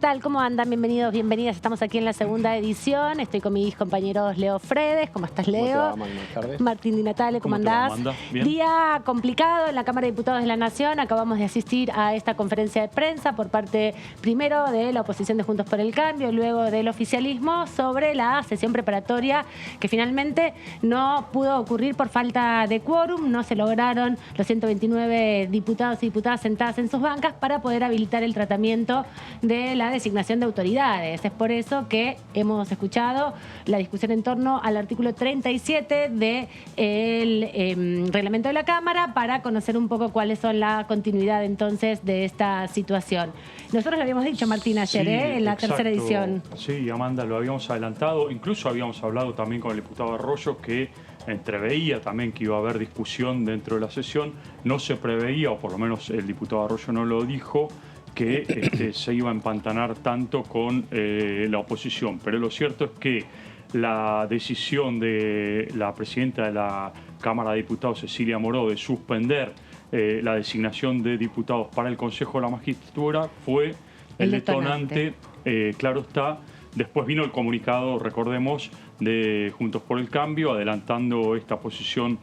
tal? ¿Cómo andan? Bienvenidos, bienvenidas. Estamos aquí en la segunda edición. Estoy con mis compañeros Leo Fredes. ¿Cómo estás, Leo? Buenas tardes. Martín Di Natale, ¿cómo andás? ¿Bien? Día complicado en la Cámara de Diputados de la Nación. Acabamos de asistir a esta conferencia de prensa por parte, primero, de la oposición de Juntos por el Cambio, luego del oficialismo, sobre la sesión preparatoria que finalmente no pudo ocurrir por falta de quórum. No se lograron los 129 diputados y diputadas sentadas en sus bancas para poder habilitar el tratamiento de la designación de autoridades. Es por eso que hemos escuchado la discusión en torno al artículo 37 del reglamento de la Cámara para conocer un poco cuáles son la continuidad entonces de esta situación. Nosotros lo habíamos dicho, Martín, ayer, Sí, en la exacto. tercera edición. Sí, Amanda, lo habíamos adelantado. Incluso habíamos hablado también con el diputado Arroyo que entreveía también que iba a haber discusión dentro de la sesión. No se preveía, o por lo menos el diputado Arroyo no lo dijo, que se iba a empantanar tanto con la oposición. Pero lo cierto es que la decisión de la presidenta de la Cámara de Diputados, Cecilia Moró, de suspender la designación de diputados para el Consejo de la Magistratura fue el detonante, claro está. Después vino el comunicado, recordemos, de Juntos por el Cambio, adelantando esta posición,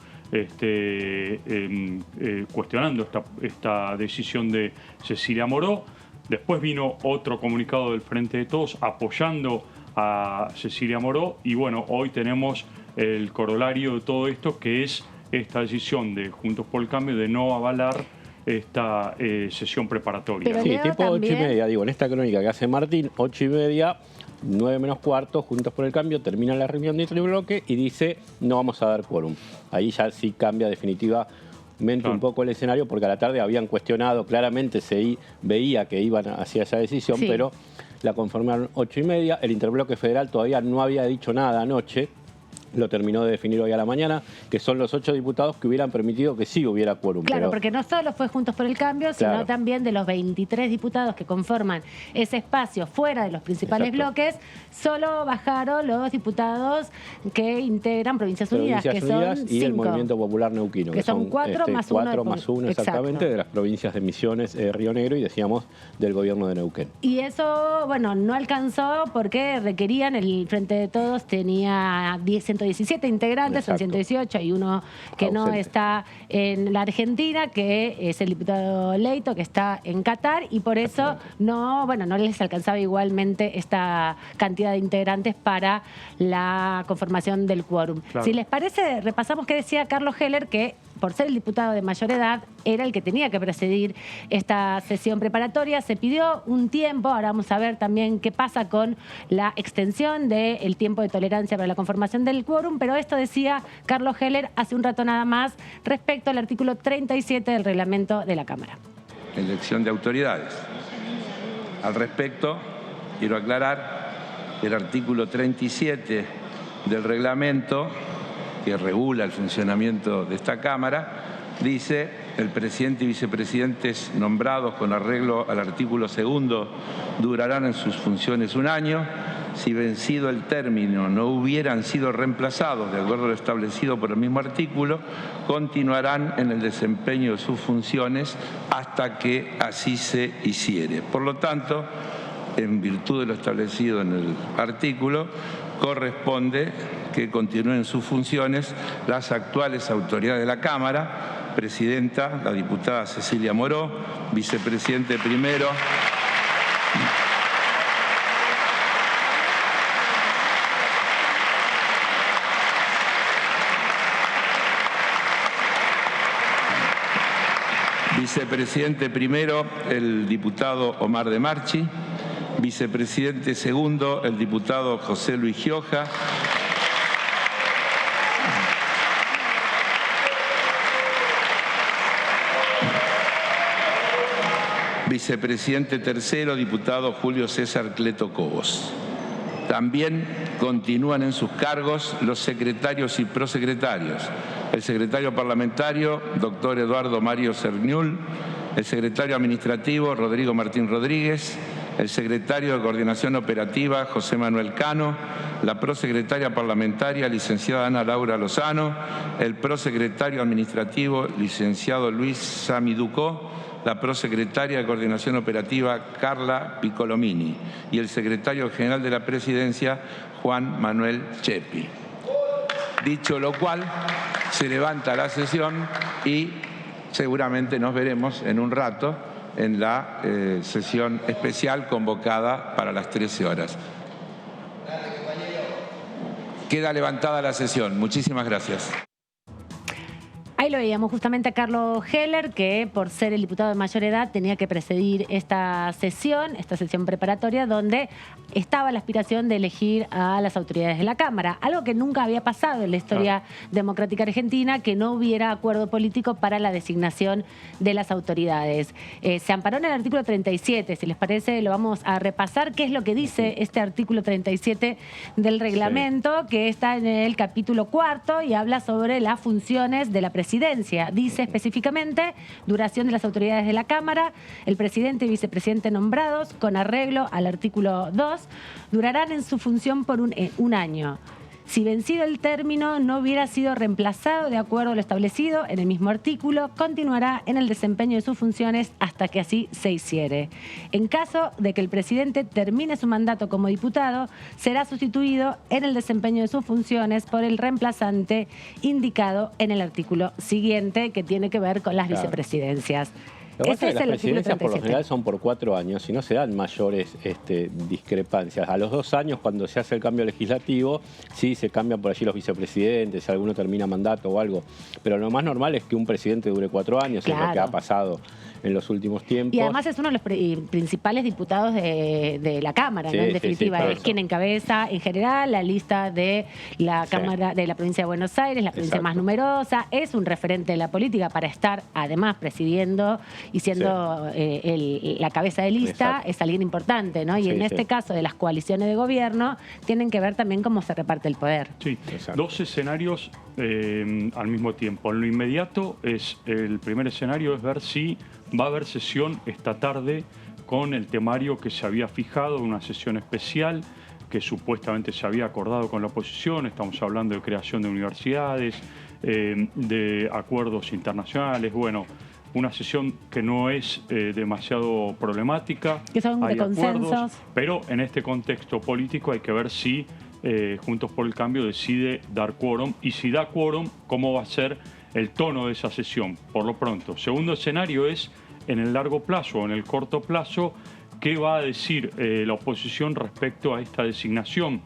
cuestionando esta decisión de Cecilia Moró. Después vino otro comunicado del Frente de Todos apoyando a Cecilia Moró. Y bueno, hoy tenemos el corolario de todo esto, que es esta decisión de Juntos por el Cambio de no avalar esta sesión preparatoria. Pero Sí, Leo, tipo también... 8:30, digo, en esta crónica que hace Martín, 8:30, 9 menos cuarto, Juntos por el Cambio, termina la reunión de este bloque y dice no vamos a dar quórum. Ahí ya sí cambia definitivamente un poco el escenario, porque a la tarde habían cuestionado, claramente se veía que iban hacia esa decisión, Sí. pero la conformaron 8:30. El Interbloque Federal todavía no había dicho nada anoche. Lo terminó de definir hoy a la mañana, que son los 8 diputados que hubieran permitido que sí hubiera quórum. Claro, pero porque no solo fue Juntos por el Cambio, sino Claro. también de los 23 diputados que conforman ese espacio fuera de los principales Exacto. bloques, solo bajaron los diputados que integran Provincias Unidas, que Unidas son y el 5. Movimiento Popular Neuquino, Que son 4 más 1. 4 más 1 exactamente, Exacto. de las provincias de Misiones, Río Negro y decíamos del gobierno de Neuquén. Y eso, bueno, no alcanzó porque requerían, el Frente de Todos tenía 117 integrantes, son Exacto. 118, y uno que no Ausente. está en la Argentina, que es el diputado Leito, que está en Qatar, y por eso no les alcanzaba igualmente esta cantidad de integrantes para la conformación del quórum. Claro. Si les parece, repasamos qué decía Carlos Heller, que por ser el diputado de mayor edad, era el que tenía que presidir esta sesión preparatoria. Se pidió un tiempo, ahora vamos a ver también qué pasa con la extensión del tiempo de tolerancia para la conformación del quórum, pero esto decía Carlos Heller hace un rato nada más respecto al artículo 37 del reglamento de la Cámara. Elección de autoridades. Al respecto, quiero aclarar que el artículo 37 del reglamento, que regula el funcionamiento de esta Cámara, dice: el presidente y vicepresidentes nombrados con arreglo al artículo 2 durarán en sus funciones 1 año. Si vencido el término no hubieran sido reemplazados de acuerdo a lo establecido por el mismo artículo, continuarán en el desempeño de sus funciones hasta que así se hiciere. Por lo tanto, en virtud de lo establecido en el artículo, corresponde que continúen sus funciones las actuales autoridades de la Cámara: presidenta, la diputada Cecilia Moró; vicepresidente primero, vicepresidente primero, el diputado Omar de Marchi; vicepresidente segundo, el diputado José Luis Gioja; vicepresidente tercero, diputado Julio César Cleto Cobos. También continúan en sus cargos los secretarios y prosecretarios: el secretario parlamentario, doctor Eduardo Mario Cerniul; el secretario administrativo, Rodrigo Martín Rodríguez; el secretario de Coordinación Operativa, José Manuel Cano; la prosecretaria parlamentaria, licenciada Ana Laura Lozano; el prosecretario administrativo, licenciado Luis Sami Ducó; la prosecretaria de Coordinación Operativa Carla Piccolomini y el secretario general de la Presidencia Juan Manuel Chepi. Dicho lo cual, se levanta la sesión y seguramente nos veremos en un rato en la sesión especial convocada para las 13 horas. Queda levantada la sesión. Muchísimas gracias. Ahí lo veíamos justamente a Carlos Heller, que por ser el diputado de mayor edad tenía que presidir esta sesión preparatoria, donde estaba la aspiración de elegir a las autoridades de la Cámara. Algo que nunca había pasado en la historia democrática argentina, que no hubiera acuerdo político para la designación de las autoridades. Se amparó en el artículo 37, si les parece lo vamos a repasar. ¿Qué es lo que dice este artículo 37 del reglamento? Que está en el capítulo 4 y habla sobre las funciones de la presidencia. Dice específicamente: duración de las autoridades de la Cámara, el presidente y vicepresidente nombrados, con arreglo al artículo 2, durarán en su función por un año. Si vencido el término no hubiera sido reemplazado de acuerdo a lo establecido en el mismo artículo, continuará en el desempeño de sus funciones hasta que así se hiciere. En caso de que el presidente termine su mandato como diputado, será sustituido en el desempeño de sus funciones por el reemplazante indicado en el artículo siguiente, que tiene que ver con las vicepresidencias. Ese es las presidencias por lo general son por 4 años y no se dan mayores discrepancias. A los 2 años, cuando se hace el cambio legislativo, sí se cambian por allí los vicepresidentes, si alguno termina mandato o algo. Pero lo más normal es que un presidente dure 4 años, es lo que ha pasado en los últimos tiempos. Y además es uno de los principales diputados de la Cámara, ¿no? En definitiva, es quien encabeza en general la lista de la Cámara de la provincia de Buenos Aires, la provincia más numerosa, es un referente de la política para estar además presidiendo y siendo la cabeza de lista. Es alguien importante, ¿no? Y en este caso de las coaliciones de gobierno tienen que ver también cómo se reparte el poder. Sí, dos escenarios al mismo tiempo. En lo inmediato, el primer escenario es ver si va a haber sesión esta tarde con el temario que se había fijado, una sesión especial que supuestamente se había acordado con la oposición. Estamos hablando de creación de universidades, de acuerdos internacionales, bueno, una sesión que no es demasiado problemática. Que son de consensos. Pero en este contexto político hay que ver si Juntos por el Cambio decide dar quórum, y si da quórum, cómo va a ser el tono de esa sesión, por lo pronto. Segundo escenario es, en el largo plazo o en el corto plazo, qué va a decir la oposición respecto a esta designación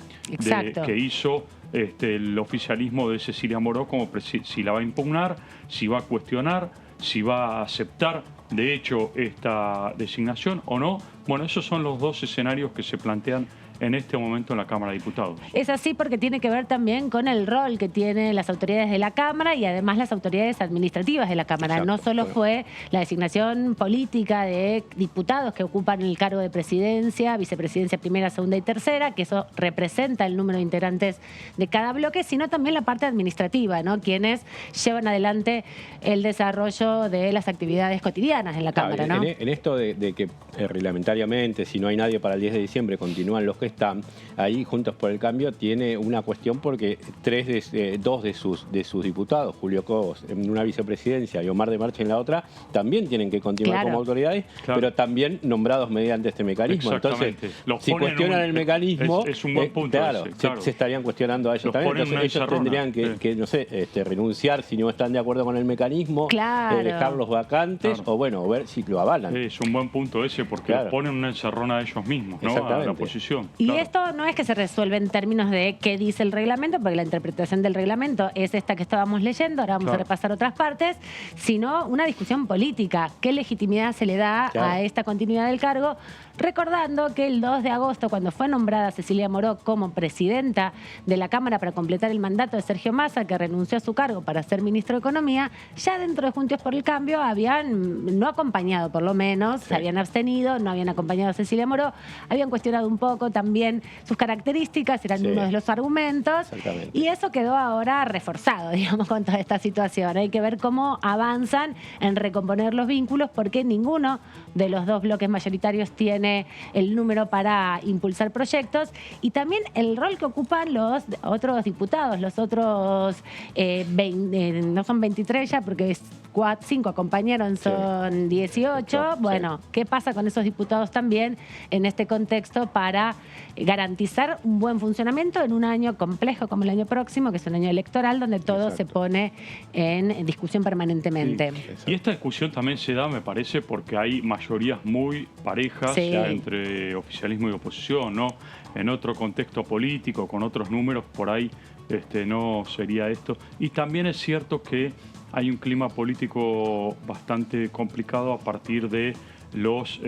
que hizo el oficialismo de Cecilia Moró, como si la va a impugnar, si va a cuestionar, si va a aceptar de hecho esta designación o no. Bueno, esos son los dos escenarios que se plantean en este momento en la Cámara de Diputados. Es así porque tiene que ver también con el rol que tienen las autoridades de la Cámara y además las autoridades administrativas de la Cámara. Exacto, no solo fue la designación política de diputados que ocupan el cargo de presidencia, vicepresidencia primera, segunda y tercera, que eso representa el número de integrantes de cada bloque, sino también la parte administrativa, ¿no? Quienes llevan adelante el desarrollo de las actividades cotidianas en la Cámara, ¿no? En esto de que reglamentariamente, si no hay nadie para el 10 de diciembre, continúan los que están ahí. Juntos por el Cambio tiene una cuestión porque dos de sus diputados, Julio Cobos en una vicepresidencia y Omar de Marcha en la otra, también tienen que continuar como autoridades, pero también nombrados mediante este mecanismo. Entonces, si cuestionan el mecanismo, es un buen punto se estarían cuestionando a ellos también. Entonces ellos tendrían que no sé, renunciar si no están de acuerdo con el mecanismo, dejarlos vacantes o bueno, ver si lo avalan. Es un buen punto ese porque ponen una encerrona a ellos mismos, ¿no? A la oposición. Y esto no es que se resuelve en términos de qué dice el reglamento, porque la interpretación del reglamento es esta que estábamos leyendo, ahora vamos a repasar otras partes, sino una discusión política. ¿Qué legitimidad se le da a esta continuidad del cargo? Recordando que el 2 de agosto, cuando fue nombrada Cecilia Moró como presidenta de la Cámara para completar el mandato de Sergio Massa, que renunció a su cargo para ser ministro de Economía, ya dentro de Juntos por el Cambio habían, no acompañado por lo menos, se habían abstenido, no habían acompañado a Cecilia Moró, habían cuestionado un poco también sus características, eran uno de los argumentos. Y eso quedó ahora reforzado, digamos, con toda esta situación. Hay que ver cómo avanzan en recomponer los vínculos, porque ninguno de los dos bloques mayoritarios tiene el número para impulsar proyectos, y también el rol que ocupan los otros diputados, los otros, no son 23 ya, porque 5 acompañaron, son 18. Bueno, ¿qué pasa con esos diputados también en este contexto para garantizar un buen funcionamiento en un año complejo como el año próximo, que es un año electoral, donde todo se pone en discusión permanentemente? Y esta discusión también se da, me parece, porque hay mayorías muy parejas entre oficialismo y oposición, ¿no? En otro contexto político, con otros números, por ahí no sería esto. Y también es cierto que hay un clima político bastante complicado a partir de los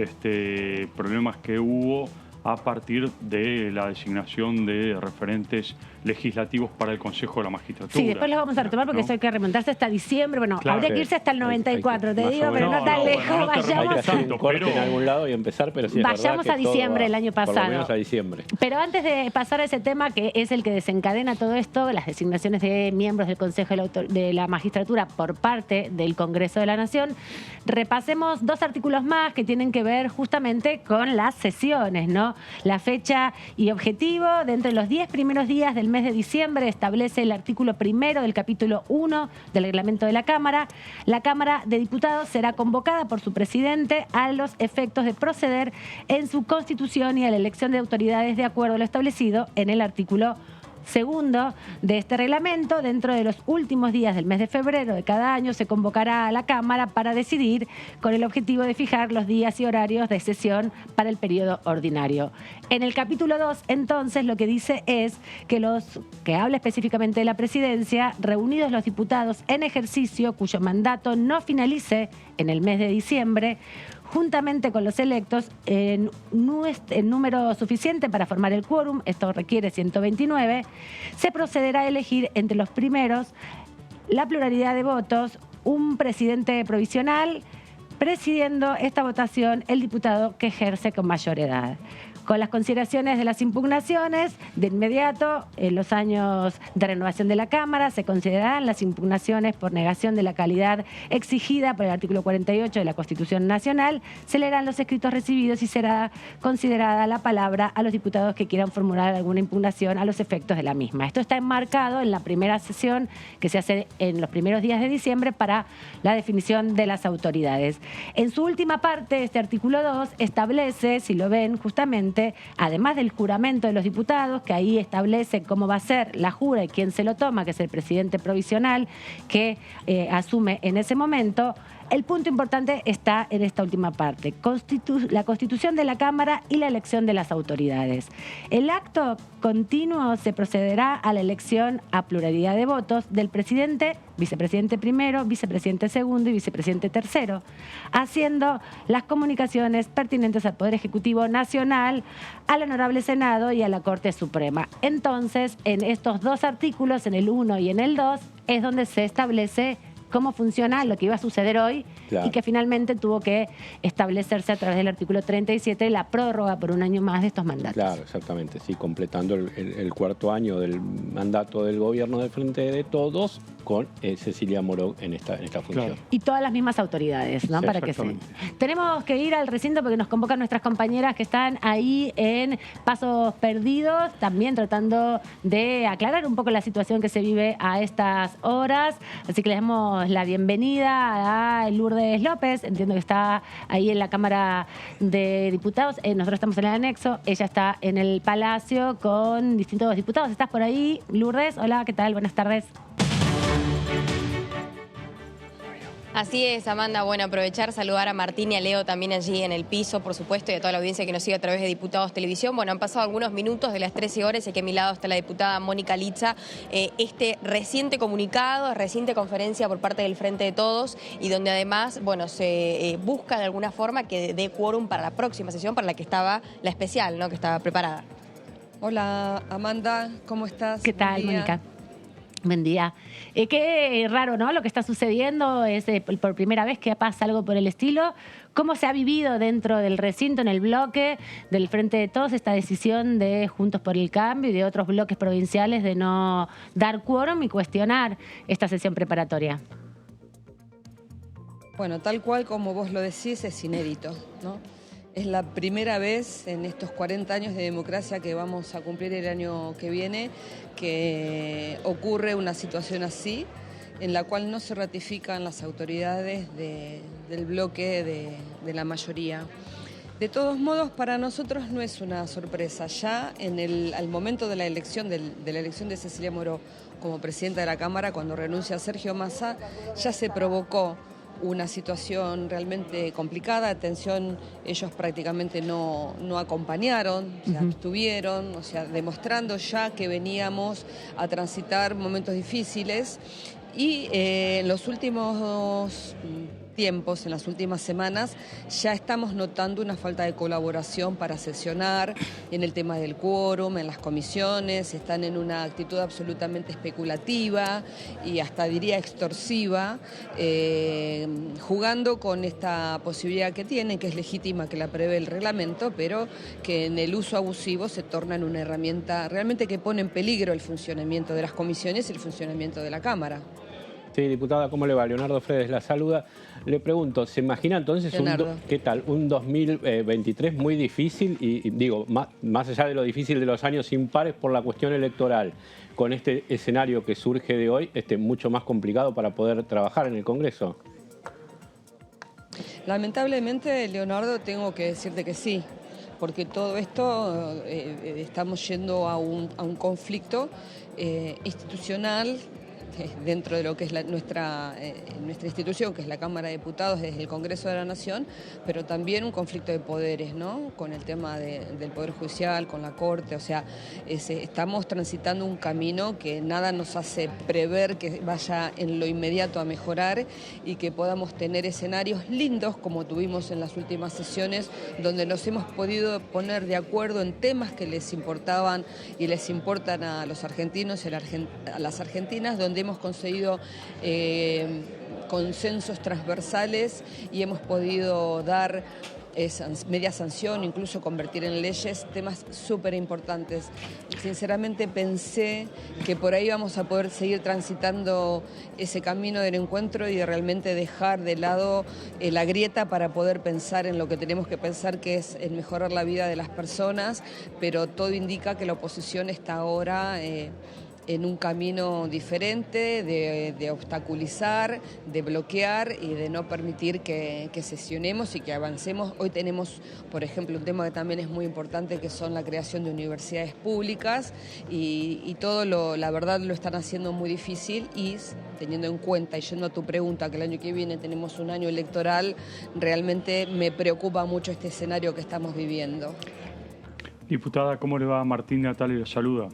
problemas que hubo a partir de la designación de referentes legislativos para el Consejo de la Magistratura. Sí, después los vamos a retomar porque eso hay que remontarse hasta diciembre. Bueno, habría que irse hasta el 94, te digo, pero no tan lejos. Hay que hacer un corte en algún lado y empezar, pero sí es vayamos verdad que a diciembre del año pasado. Por lo menos a diciembre. Pero antes de pasar a ese tema, que es el que desencadena todo esto, las designaciones de miembros del Consejo de la Magistratura por parte del Congreso de la Nación, repasemos 2 artículos más que tienen que ver justamente con las sesiones, ¿no? La fecha y objetivo: de entre los 10 primeros días del mes de diciembre, establece el artículo 1 del capítulo 1 del reglamento de la Cámara. La Cámara de Diputados será convocada por su presidente a los efectos de proceder en su constitución y a la elección de autoridades de acuerdo a lo establecido en el artículo 2 de este reglamento. Dentro de los últimos días del mes de febrero de cada año se convocará a la Cámara para decidir, con el objetivo de fijar los días y horarios de sesión para el periodo ordinario. En el capítulo 2, entonces, lo que dice es que habla específicamente de la presidencia: reunidos los diputados en ejercicio cuyo mandato no finalice en el mes de diciembre, juntamente con los electos en número suficiente para formar el quórum, esto requiere 129, se procederá a elegir entre los primeros la pluralidad de votos, un presidente provisional, presidiendo esta votación el diputado que ejerce con mayor edad. Con las consideraciones de las impugnaciones, de inmediato, en los años de renovación de la Cámara, se considerarán las impugnaciones por negación de la calidad exigida por el artículo 48 de la Constitución Nacional, se leerán los escritos recibidos y será considerada la palabra a los diputados que quieran formular alguna impugnación a los efectos de la misma. Esto está enmarcado en la primera sesión que se hace en los primeros días de diciembre para la definición de las autoridades. En su última parte, este artículo 2 establece, si lo ven justamente, además del juramento de los diputados, que ahí establece cómo va a ser la jura y quién se lo toma, que es el presidente provisional que asume en ese momento. El punto importante está en esta última parte: la constitución de la Cámara y la elección de las autoridades. El acto continuo se procederá a la elección a pluralidad de votos del presidente, vicepresidente primero, vicepresidente segundo y vicepresidente tercero, haciendo las comunicaciones pertinentes al Poder Ejecutivo Nacional, al Honorable Senado y a la Corte Suprema. Entonces, en estos 2 artículos, en el 1 y en el 2, es donde se establece cómo funciona lo que iba a suceder hoy y que finalmente tuvo que establecerse a través del artículo 37, la prórroga por un año más de estos mandatos. Claro, exactamente, sí, completando el 4º año del mandato del gobierno del Frente de Todos con Cecilia Moró en esta función. Claro. Y todas las mismas autoridades, ¿no? Sí, para que se... Tenemos que ir al recinto porque nos convocan nuestras compañeras que están ahí en Pasos Perdidos, también tratando de aclarar un poco la situación que se vive a estas horas. Así que les damos la bienvenida a Lourdes López, entiendo que está ahí en la Cámara de Diputados. Nosotros estamos en el anexo, ella está en el Palacio con distintos diputados. ¿Estás por ahí, Lourdes? Hola, ¿qué tal? Buenas tardes. Así es, Amanda. Bueno, aprovechar, saludar a Martín y a Leo también allí en el piso, por supuesto, y a toda la audiencia que nos sigue a través de Diputados Televisión. Bueno, han pasado algunos minutos de las 13 horas y aquí a mi lado está la diputada Mónica Litza. Este reciente comunicado, reciente conferencia por parte del Frente de Todos y donde además, bueno, se busca de alguna forma que dé quórum para la próxima sesión, para la que estaba la especial, ¿no?, que estaba preparada. Hola, Amanda, ¿cómo estás? ¿Qué tal, Mónica? Buen día. Qué raro, ¿no? Lo que está sucediendo es por primera vez que pasa algo por el estilo. ¿Cómo se ha vivido dentro del recinto, en el bloque del Frente de Todos, esta decisión de Juntos por el Cambio y de otros bloques provinciales de no dar quórum y cuestionar esta sesión preparatoria? Bueno, tal cual como vos lo decís, es inédito, ¿no? Es la primera vez en estos 40 años de democracia que vamos a cumplir el año que viene que ocurre una situación así, en la cual no se ratifican las autoridades del bloque de la mayoría. De todos modos, para nosotros no es una sorpresa. Ya al momento de la elección de Cecilia Moró como presidenta de la Cámara, cuando renuncia a Sergio Massa, ya se provocó una situación realmente complicada. Atención, ellos prácticamente no acompañaron, se abstuvieron, o sea, demostrando ya que veníamos a transitar momentos difíciles. Y en los últimos tiempos, en las últimas semanas, ya estamos notando una falta de colaboración para sesionar en el tema del quórum, en las comisiones, están en una actitud absolutamente especulativa y hasta diría extorsiva, jugando con esta posibilidad que tienen, que es legítima, que la prevé el reglamento, pero que en el uso abusivo se torna en una herramienta realmente que pone en peligro el funcionamiento de las comisiones y el funcionamiento de la Cámara. Sí, diputada, ¿cómo le va? Leonardo Fredes la saluda. Le pregunto, ¿se imagina entonces qué tal? Un 2023 muy difícil y digo, más allá de lo difícil de los años impares por la cuestión electoral, con este escenario que surge de hoy, mucho más complicado para poder trabajar en el Congreso? Lamentablemente, Leonardo, tengo que decirte que sí, porque todo esto estamos yendo a un conflicto institucional dentro de lo que es nuestra institución, que es la Cámara de Diputados, desde el Congreso de la Nación, pero también un conflicto de poderes, ¿no? Con el tema del Poder Judicial, con la Corte, o sea, estamos transitando un camino que nada nos hace prever que vaya en lo inmediato a mejorar y que podamos tener escenarios lindos como tuvimos en las últimas sesiones, donde nos hemos podido poner de acuerdo en temas que les importaban y les importan a los argentinos y a las argentinas, donde hemos conseguido consensos transversales y hemos podido dar media sanción, incluso convertir en leyes temas súper importantes. Sinceramente pensé que por ahí vamos a poder seguir transitando ese camino del encuentro y de realmente dejar de lado la grieta para poder pensar en lo que tenemos que pensar, que es en mejorar la vida de las personas, pero todo indica que la oposición está ahora en un camino diferente de obstaculizar, de bloquear y de no permitir que sesionemos y que avancemos. Hoy tenemos, por ejemplo, un tema que también es muy importante, que son la creación de universidades públicas y todo la verdad lo están haciendo muy difícil y teniendo en cuenta, y yendo a tu pregunta, que el año que viene tenemos un año electoral, realmente me preocupa mucho este escenario que estamos viviendo. Diputada, ¿cómo le va? Martín Natale le saluda.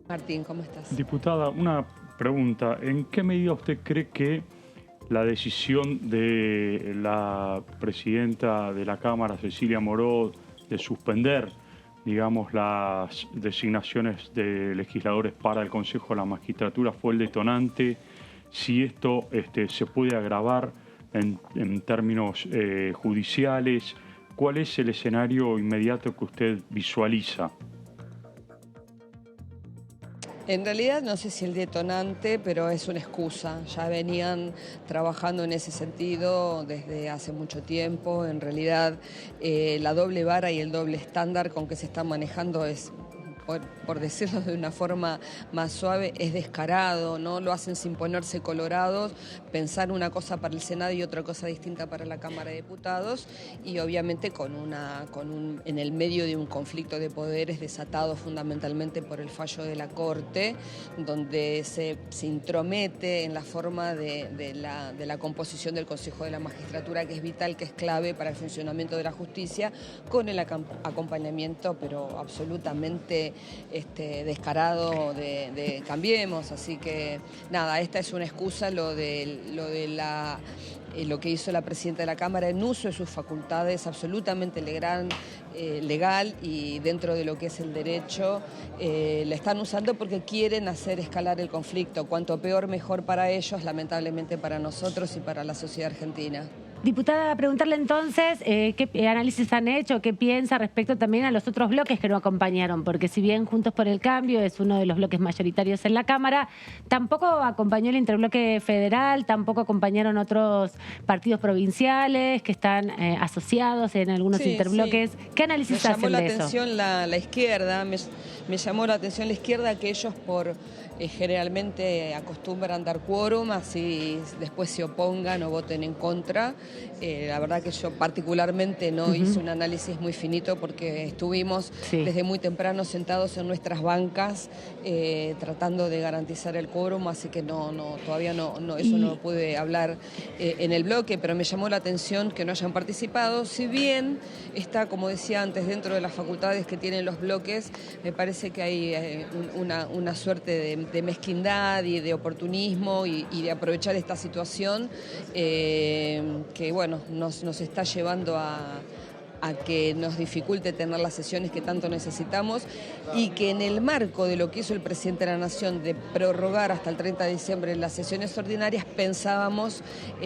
Martín, ¿cómo estás? Diputada, una pregunta. ¿En qué medida usted cree que la decisión de la presidenta de la Cámara, Cecilia Moró, de suspender, digamos, las designaciones de legisladores para el Consejo de la Magistratura fue el detonante? Si esto se puede agravar en términos judiciales, ¿cuál es el escenario inmediato que usted visualiza? En realidad no sé si el detonante, pero es una excusa. Ya venían trabajando en ese sentido desde hace mucho tiempo. En realidad la doble vara y el doble estándar con que se están manejando es, por decirlo de una forma más suave, es descarado, ¿no? Lo hacen sin ponerse colorados, pensar una cosa para el Senado y otra cosa distinta para la Cámara de Diputados, y obviamente en el medio de un conflicto de poderes desatado fundamentalmente por el fallo de la Corte, donde se intromete en la forma de la composición del Consejo de la Magistratura, que es vital, que es clave para el funcionamiento de la justicia, con el acompañamiento, pero absolutamente descarado de Cambiemos, así que nada, esta es una excusa lo que hizo la presidenta de la Cámara en uso de sus facultades absolutamente legal y dentro de lo que es el derecho, la están usando porque quieren hacer escalar el conflicto. Cuanto peor, mejor para ellos, lamentablemente para nosotros y para la sociedad argentina. Diputada, preguntarle entonces qué análisis han hecho, qué piensa respecto también a los otros bloques que no acompañaron, porque si bien Juntos por el Cambio es uno de los bloques mayoritarios en la Cámara, tampoco acompañó el interbloque federal, tampoco acompañaron otros partidos provinciales que están asociados en algunos interbloques. Sí. ¿Qué análisis hacen de eso? Me llamó la atención la izquierda, me llamó la atención la izquierda que ellos generalmente acostumbran dar quórum, así después se opongan o voten en contra. La verdad que yo particularmente no hice un análisis muy finito porque estuvimos desde muy temprano sentados en nuestras bancas tratando de garantizar el quórum, así que todavía no lo pude hablar en el bloque, pero me llamó la atención que no hayan participado, si bien está, como decía antes, dentro de las facultades que tienen los bloques, me parece que hay una suerte de mezquindad y de oportunismo y de aprovechar esta situación que bueno, nos está llevando a que nos dificulte tener las sesiones que tanto necesitamos y que en el marco de lo que hizo el presidente de la Nación de prorrogar hasta el 30 de diciembre las sesiones ordinarias, pensábamos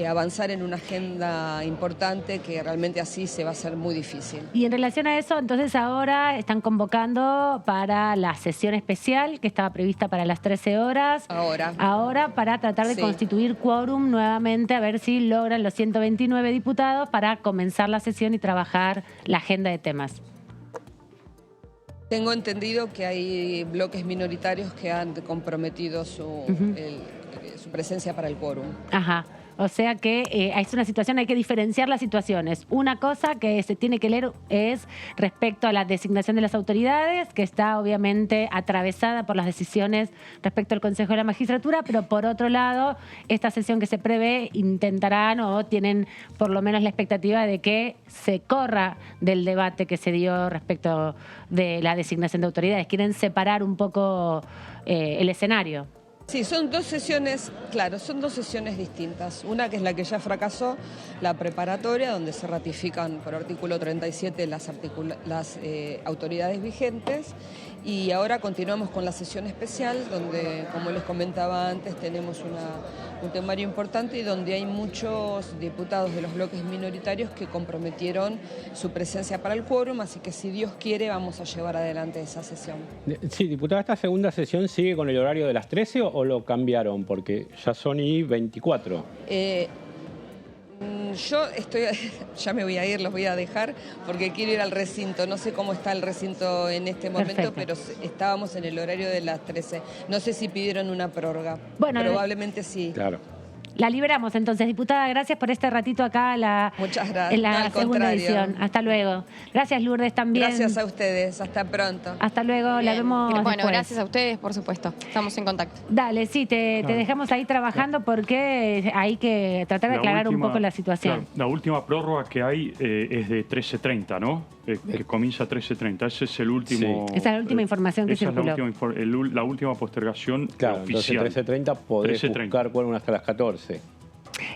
avanzar en una agenda importante que realmente así se va a hacer muy difícil. Y en relación a eso, entonces ahora están convocando para la sesión especial que estaba prevista para las 13 horas. Ahora para tratar de constituir quórum nuevamente, a ver si logran los 129 diputados para comenzar la sesión y trabajar la agenda de temas. Tengo entendido que hay bloques minoritarios que han comprometido su presencia para el quórum. Ajá. O sea que es una situación, hay que diferenciar las situaciones. Una cosa que se tiene que leer es respecto a la designación de las autoridades, que está obviamente atravesada por las decisiones respecto al Consejo de la Magistratura, pero por otro lado, esta sesión que se prevé intentarán o tienen por lo menos la expectativa de que se corra del debate que se dio respecto de la designación de autoridades. Quieren separar un poco el escenario. Sí, son dos sesiones, claro, son dos sesiones distintas. Una que es la que ya fracasó, la preparatoria, donde se ratifican por artículo 37 las autoridades vigentes, y ahora continuamos con la sesión especial, donde, como les comentaba antes, tenemos un temario importante y donde hay muchos diputados de los bloques minoritarios que comprometieron su presencia para el quórum, así que si Dios quiere vamos a llevar adelante esa sesión. Sí, diputada, ¿esta segunda sesión sigue con el horario de las 13 o lo cambiaron? Porque ya son y 24. Yo ya me voy a ir, los voy a dejar porque quiero ir al recinto. No sé cómo está el recinto en este momento, pero estábamos en el horario de las 13. No sé si pidieron una prórroga. Bueno, probablemente sí. Claro. La liberamos entonces, diputada. Gracias por este ratito acá Muchas gracias. En la segunda edición. Hasta luego. Gracias, Lourdes, también. Gracias a ustedes. Hasta pronto. Hasta luego. Bien. La vemos Bueno, después. Gracias a ustedes, por supuesto. Estamos en contacto. Dale, sí, te dejamos ahí trabajando porque hay que tratar de aclarar un poco la situación. Claro, la última prórroga que hay es de 13:30, ¿no? Que comienza a 13:30. Ese es el último... Sí. Esa es la última información que circuló. La última postergación oficial. Entonces 13:30 podés buscar quórum hasta las 14.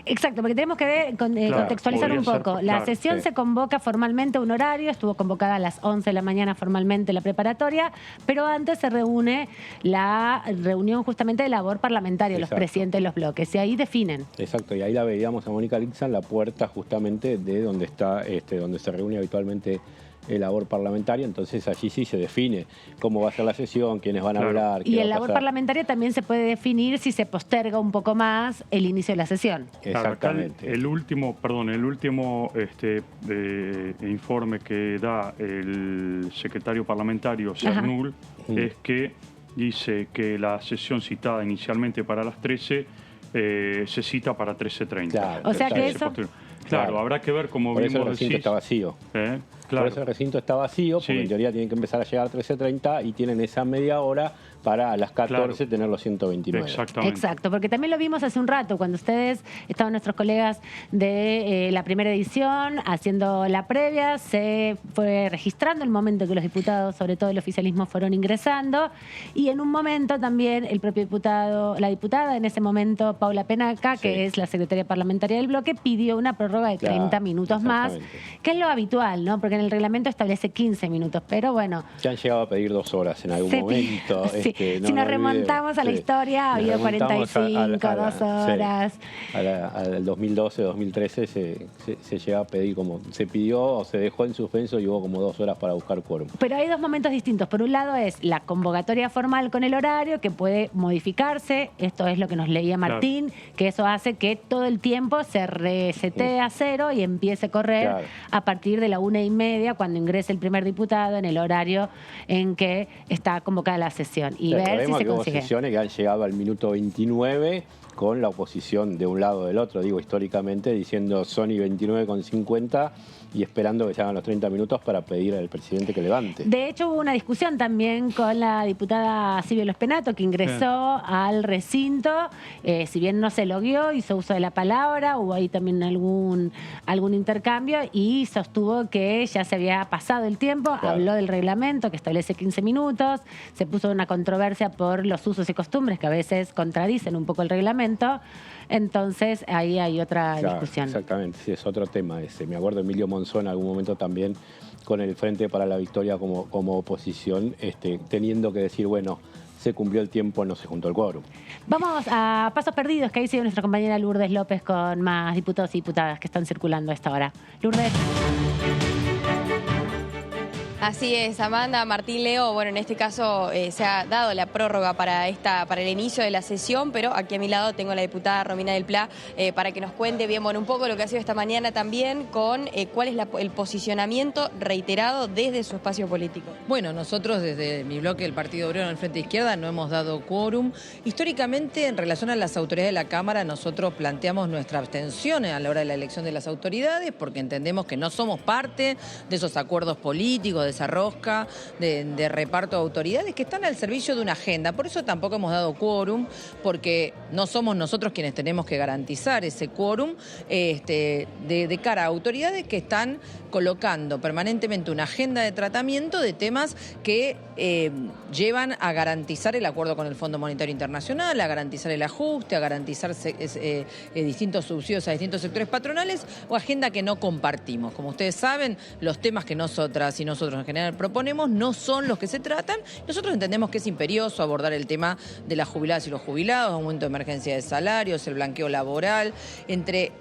Exacto, porque tenemos que contextualizar un poco. La sesión se convoca formalmente a un horario, estuvo convocada a las 11 de la mañana formalmente la preparatoria, pero antes se reúne la reunión justamente de labor parlamentaria, los presidentes de los bloques, y ahí definen. Exacto, y ahí la veíamos a Mónica Lixa en la puerta justamente de donde está, donde se reúne habitualmente el labor parlamentaria, entonces allí sí se define cómo va a ser la sesión, quiénes van a hablar. Y el labor parlamentaria también se puede definir si se posterga un poco más el inicio de la sesión. Exactamente. El último informe que da el secretario parlamentario Cernul es que dice que la sesión citada inicialmente para las 13 se cita para 13:30. Claro, o sea que eso... Claro, habrá que ver cómo vimos. Por eso el recinto está vacío. Claro. Por eso el recinto está vacío, porque en teoría tienen que empezar a llegar a 13:30 y tienen esa media hora para a las 14 tener los 129. Exactamente. Exacto, porque también lo vimos hace un rato, cuando ustedes estaban nuestros colegas de la primera edición haciendo la previa, se fue registrando el momento que los diputados, sobre todo el oficialismo, fueron ingresando, y en un momento también el propio diputado, la diputada en ese momento, Paula Penaca, que es la secretaria parlamentaria del bloque, pidió una prórroga de 30 minutos más, que es lo habitual, ¿no? Porque en el reglamento establece 15 minutos, pero bueno. Se han llegado a pedir 2 horas en algún momento. Sí. Si nos remontamos a la historia, ha habido 45, 2 horas. Sí. Al 2012, 2013 se llegó a pedir como, se pidió o se dejó en suspenso y hubo como 2 horas para buscar quórum. Pero hay dos momentos distintos. Por un lado es la convocatoria formal con el horario, que puede modificarse. Esto es lo que nos leía Martín, que eso hace que todo el tiempo se resetee a 0 y empiece a correr a partir de la 1:30, cuando ingrese el primer diputado en el horario en que está convocada la sesión. Y ver si se consigue. Hubo sesiones que han llegado al minuto 29 con la oposición de un lado o del otro, digo históricamente, diciendo Sony 29,50 y esperando que se hagan los 30 minutos para pedir al presidente que levante. De hecho, hubo una discusión también con la diputada Silvia Lospenato, que ingresó al recinto, si bien no se logueó, hizo uso de la palabra, hubo ahí también algún intercambio y sostuvo que ya se había pasado el tiempo, habló del reglamento que establece 15 minutos, se puso una controversia por los usos y costumbres que a veces contradicen un poco el reglamento. Entonces ahí hay otra discusión. Exactamente, sí, es otro tema ese. Me acuerdo Emilio Monzón en algún momento también con el Frente para la Victoria como oposición, teniendo que decir, bueno, se cumplió el tiempo, no se juntó el quórum. Vamos a pasos perdidos, que ahí sigue nuestra compañera Lourdes López con más diputados y diputadas que están circulando a esta hora. Lourdes. Así es, Amanda. Martín Leo, bueno, en este caso se ha dado la prórroga para el inicio de la sesión, pero aquí a mi lado tengo a la diputada Romina del Pla para que nos cuente bien, bueno, un poco lo que ha sido esta mañana también con cuál es el posicionamiento reiterado desde su espacio político. Bueno, nosotros desde mi bloque, el Partido Obrero en el Frente Izquierda, no hemos dado quórum. Históricamente, en relación a las autoridades de la Cámara, nosotros planteamos nuestra abstención a la hora de la elección de las autoridades porque entendemos que no somos parte de esos acuerdos políticos, de esa rosca de reparto de autoridades que están al servicio de una agenda. Por eso tampoco hemos dado quórum, porque no somos nosotros quienes tenemos que garantizar ese quórum de cara a autoridades que están colocando permanentemente una agenda de tratamiento de temas que llevan a garantizar el acuerdo con el Fondo Monetario Internacional, a garantizar el ajuste, a garantizar distintos subsidios a distintos sectores patronales o agenda que no compartimos. Como ustedes saben, los temas que nosotras y nosotros en general proponemos no son los que se tratan. Nosotros entendemos que es imperioso abordar el tema de las jubiladas y los jubilados, aumento de emergencia de salarios, el blanqueo laboral, entre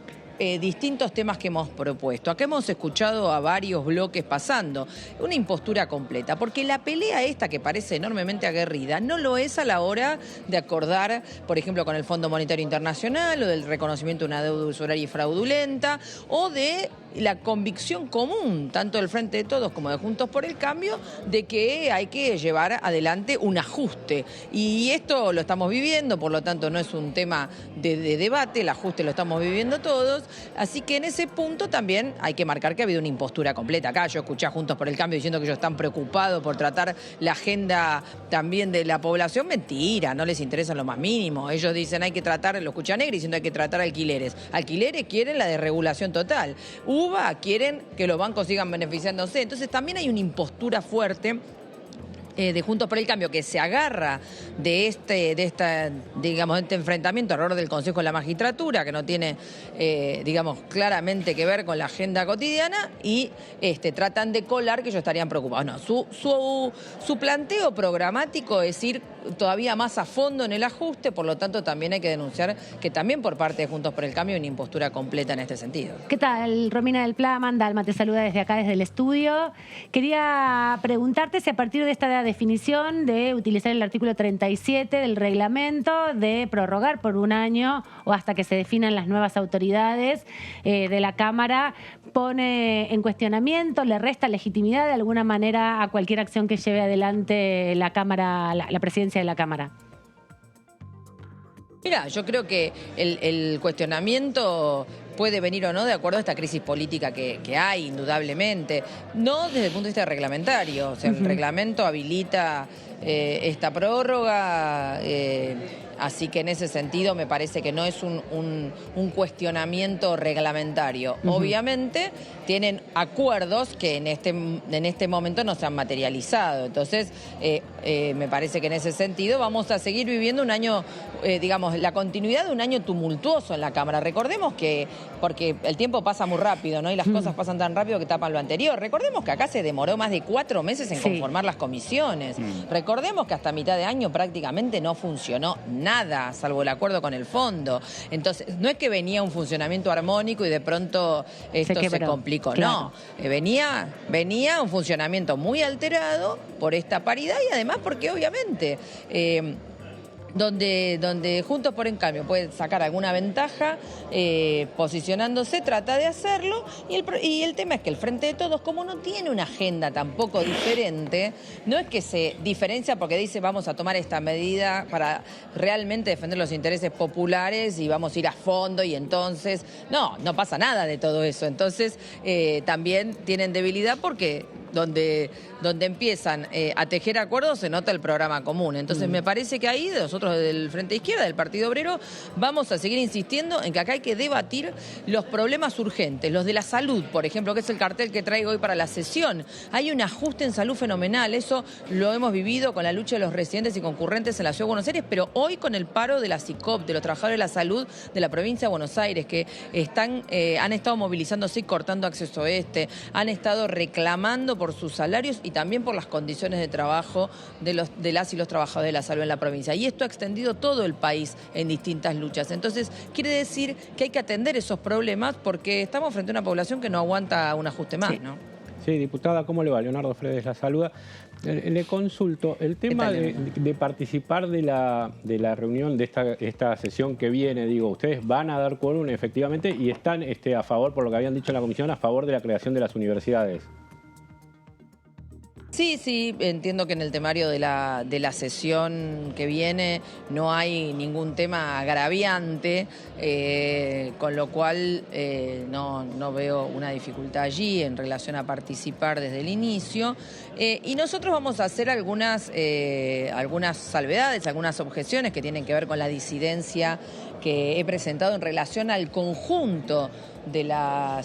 distintos temas que hemos propuesto. Acá hemos escuchado a varios bloques pasando una impostura completa, porque la pelea esta que parece enormemente aguerrida no lo es a la hora de acordar, por ejemplo, con el Fondo Monetario Internacional o del reconocimiento de una deuda usuraria y fraudulenta o de la convicción común, tanto del Frente de Todos como de Juntos por el Cambio, de que hay que llevar adelante un ajuste. Y esto lo estamos viviendo, por lo tanto no es un tema de debate, el ajuste lo estamos viviendo todos. Así que en ese punto también hay que marcar que ha habido una impostura completa. Acá yo escuché a Juntos por el Cambio diciendo que ellos están preocupados por tratar la agenda también de la población. Mentira, no les interesa lo más mínimo. Ellos dicen hay que tratar, lo escuché a Negri diciendo hay que tratar alquileres. Alquileres quieren la desregulación total. UBA quieren que los bancos sigan beneficiándose. Entonces también hay una impostura fuerte de Juntos por el Cambio, que se agarra de este enfrentamiento alrededor del Consejo de la Magistratura, que no tiene, claramente que ver con la agenda cotidiana, y tratan de colar que ellos estarían preocupados. No, su planteo programático es ir todavía más a fondo en el ajuste, por lo tanto también hay que denunciar que también por parte de Juntos por el Cambio hay una impostura completa en este sentido. ¿Qué tal, Romina del Pla? Amanda Alma te saluda desde acá, desde el estudio. Quería preguntarte si a partir de esta definición de utilizar el artículo 37 del reglamento, de prorrogar por un año o hasta que se definan las nuevas autoridades de la Cámara, pone en cuestionamiento, le resta legitimidad de alguna manera a cualquier acción que lleve adelante la Cámara, la presidencia de la Cámara. Mira, yo creo que el cuestionamiento puede venir o no de acuerdo a esta crisis política que hay, indudablemente. No desde el punto de vista reglamentario. O sea, el reglamento habilita esta prórroga, así que en ese sentido me parece que no es un cuestionamiento reglamentario. Obviamente tienen acuerdos que en este momento no se han materializado. Entonces, me parece que en ese sentido vamos a seguir viviendo un año, digamos, la continuidad de un año tumultuoso en la Cámara. Recordemos que, porque el tiempo pasa muy rápido, ¿no? Y las cosas pasan tan rápido que tapan lo anterior. Recordemos que acá se demoró más de 4 meses en conformar las comisiones. Recordemos que hasta mitad de año prácticamente no funcionó nada, salvo el acuerdo con el fondo. Entonces, no es que venía un funcionamiento armónico y de pronto esto se complicó. Claro. No, venía un funcionamiento muy alterado por esta paridad y además porque obviamente donde Juntos por el Cambio puede sacar alguna ventaja posicionándose, trata de hacerlo, y el tema es que el Frente de Todos, como no tiene una agenda tampoco diferente, no es que se diferencia porque dice vamos a tomar esta medida para realmente defender los intereses populares y vamos a ir a fondo y entonces, no pasa nada de todo eso. Entonces también tienen debilidad porque donde empiezan a tejer acuerdos se nota el programa común. Entonces me parece que ahí nosotros del Frente Izquierda, del Partido Obrero, vamos a seguir insistiendo en que acá hay que debatir los problemas urgentes, los de la salud, por ejemplo, que es el cartel que traigo hoy para la sesión. Hay un ajuste en salud fenomenal, eso lo hemos vivido con la lucha de los residentes y concurrentes en la Ciudad de Buenos Aires, pero hoy con el paro de la SICOP, de los trabajadores de la salud de la provincia de Buenos Aires, que han estado movilizándose y cortando acceso han estado reclamando por sus salarios y también por las condiciones de trabajo de las y los trabajadores de la salud en la provincia. Y esto ha extendido todo el país en distintas luchas. Entonces, quiere decir que hay que atender esos problemas porque estamos frente a una población que no aguanta un ajuste más, ¿no? Sí, diputada, ¿cómo le va? Leonardo Fredes la saluda. Le consulto, el tema de participar de la reunión de esta sesión que viene, digo, ustedes van a dar quórum efectivamente y están a favor, por lo que habían dicho en la comisión, a favor de la creación de las universidades. Sí, entiendo que en el temario de la sesión que viene no hay ningún tema agraviante, con lo cual no veo una dificultad allí en relación a participar desde el inicio. Y nosotros vamos a hacer algunas salvedades, algunas objeciones que tienen que ver con la disidencia que he presentado en relación al conjunto de la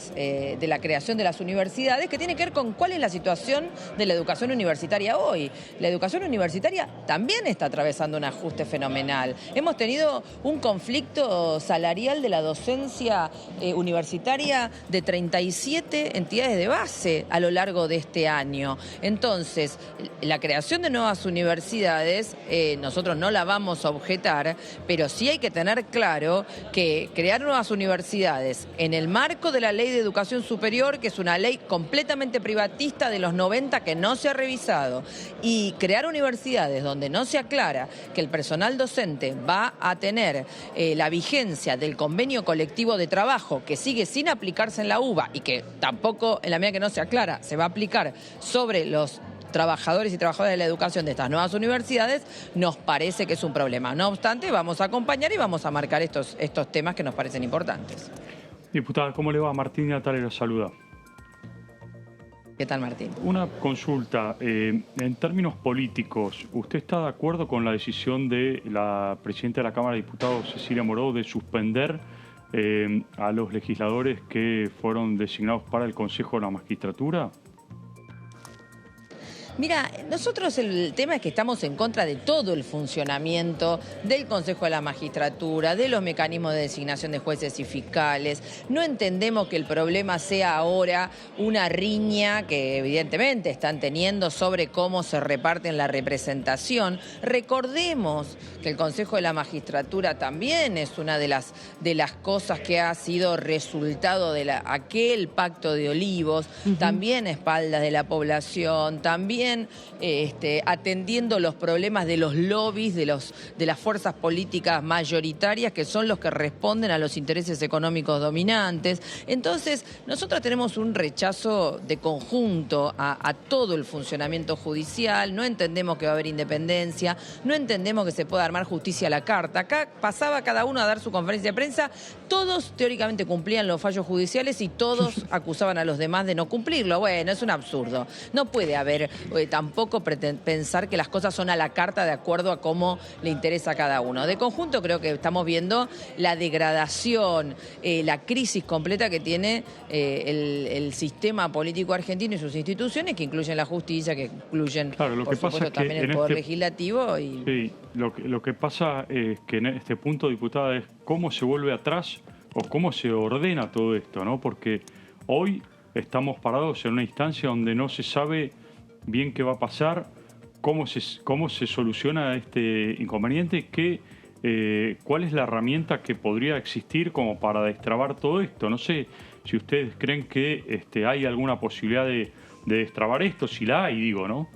creación de las universidades, que tiene que ver con cuál es la situación de la educación universitaria hoy. La educación universitaria también está atravesando un ajuste fenomenal. Hemos tenido un conflicto salarial de la docencia universitaria de 37 entidades de base a lo largo de este año. Entonces, la creación de nuevas universidades, nosotros no la vamos a objetar, pero sí hay que tener claro que crear nuevas universidades en el marco de la Ley de Educación Superior, que es una ley completamente privatista de los 90 que no se ha revisado, y crear universidades donde no se aclara que el personal docente va a tener la vigencia del convenio colectivo de trabajo que sigue sin aplicarse en la UBA y que tampoco, en la medida que no se aclara, se va a aplicar sobre los trabajadores y trabajadoras de la educación de estas nuevas universidades, nos parece que es un problema. No obstante, vamos a acompañar y vamos a marcar estos temas que nos parecen importantes. Diputada, ¿cómo le va? Martín Natale lo saluda. ¿Qué tal, Martín? Una consulta. En términos políticos, ¿usted está de acuerdo con la decisión de la presidenta de la Cámara de Diputados, Cecilia Moró, de suspender a los legisladores que fueron designados para el Consejo de la Magistratura? Mira, nosotros el tema es que estamos en contra de todo el funcionamiento del Consejo de la Magistratura, de los mecanismos de designación de jueces y fiscales. No entendemos que el problema sea ahora una riña que evidentemente están teniendo sobre cómo se reparten la representación. Recordemos que el Consejo de la Magistratura también es una de las cosas que ha sido resultado de aquel pacto de Olivos, también a espaldas de la población, también también atendiendo los problemas de los lobbies, de las fuerzas políticas mayoritarias, que son los que responden a los intereses económicos dominantes. Entonces, nosotros tenemos un rechazo de conjunto a todo el funcionamiento judicial, no entendemos que va a haber independencia, no entendemos que se pueda armar justicia a la carta. Acá pasaba cada uno a dar su conferencia de prensa, todos teóricamente cumplían los fallos judiciales y todos acusaban a los demás de no cumplirlo. Bueno, es un absurdo. No puede haber tampoco pensar que las cosas son a la carta de acuerdo a cómo le interesa a cada uno. De conjunto creo que estamos viendo la degradación, la crisis completa que tiene el sistema político argentino y sus instituciones, que incluyen la justicia, que incluyen, claro, lo por que pasa supuesto, es que también el Poder Legislativo. Sí, lo que pasa es que en este punto, diputada, es cómo se vuelve atrás o cómo se ordena todo esto, ¿no? Porque hoy estamos parados en una instancia donde no se sabe bien qué va a pasar, cómo se soluciona este inconveniente, cuál es la herramienta que podría existir como para destrabar todo esto. No sé si ustedes creen que hay alguna posibilidad de destrabar esto, si la hay, digo, ¿no?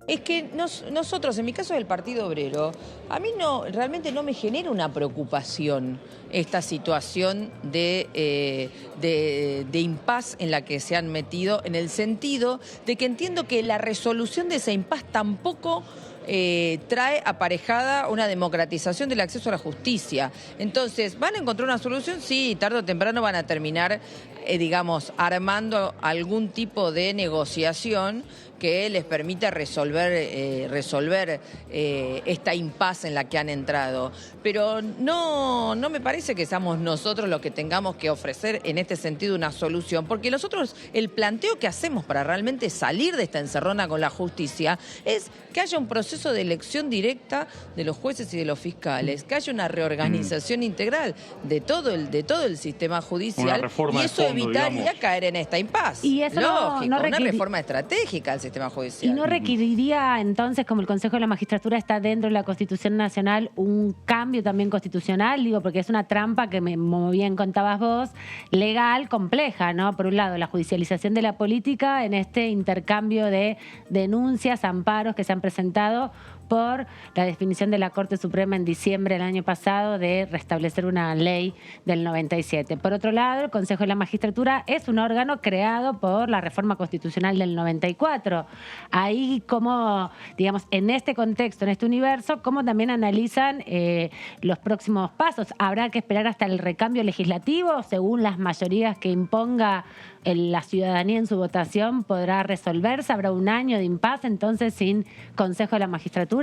Es que nosotros, en mi caso del Partido Obrero, a mí realmente no me genera una preocupación esta situación de impas en la que se han metido, en el sentido de que entiendo que la resolución de ese impas tampoco trae aparejada una democratización del acceso a la justicia. Entonces, ¿van a encontrar una solución? Sí, tarde o temprano van a terminar, armando algún tipo de negociación que les permita resolver esta impasse en la que han entrado. Pero no me parece que seamos nosotros los que tengamos que ofrecer en este sentido una solución, porque nosotros el planteo que hacemos para realmente salir de esta encerrona con la justicia es que haya un proceso de elección directa de los jueces y de los fiscales, que haya una reorganización integral de todo el sistema judicial, y eso evitaría caer en esta impasse. Y eso lógico, una reforma estratégica al sistema judicial. ¿Y no requeriría entonces, como el Consejo de la Magistratura está dentro de la Constitución Nacional, un cambio también constitucional? Digo, porque es una trampa que, como bien contabas vos, legal, compleja, ¿no? Por un lado, la judicialización de la política en este intercambio de denuncias, amparos que se han presentado por la definición de la Corte Suprema en diciembre del año pasado de restablecer una ley del 97. Por otro lado, el Consejo de la Magistratura es un órgano creado por la reforma constitucional del 94. Ahí, como, digamos, en este contexto, en este universo, cómo también analizan los próximos pasos. ¿Habrá que esperar hasta el recambio legislativo? Según las mayorías que imponga la ciudadanía en su votación, ¿podrá resolverse? ¿Habrá un año de impasse entonces sin Consejo de la Magistratura?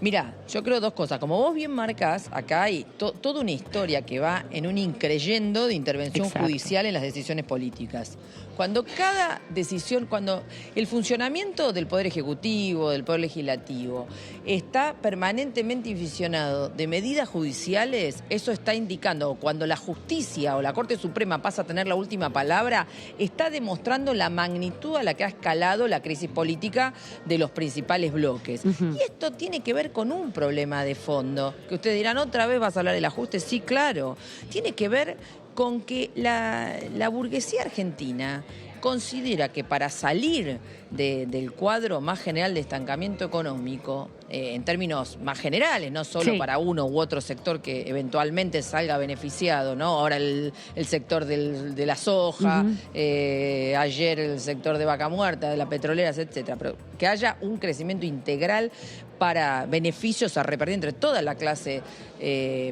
Mira, yo creo dos cosas. Como vos bien marcás, acá hay toda una historia que va en un increyendo de intervención judicial en las decisiones políticas. Cuando cada decisión, cuando el funcionamiento del Poder Ejecutivo, del Poder Legislativo, está permanentemente inficionado de medidas judiciales, eso está indicando, cuando la justicia o la Corte Suprema pasa a tener la última palabra, está demostrando la magnitud a la que ha escalado la crisis política de los principales bloques. Y esto tiene que ver con un problema de fondo, que ustedes dirán, ¿otra vez vas a hablar del ajuste? Sí, claro. Tiene que ver con que la burguesía argentina considera que para salir del cuadro más general de estancamiento económico, en términos más generales, no solo para uno u otro sector que eventualmente salga beneficiado, ¿no? Ahora el sector de la soja, ayer el sector de vaca muerta, de las petroleras, etcétera, pero que haya un crecimiento integral para beneficios a repartir entre toda la clase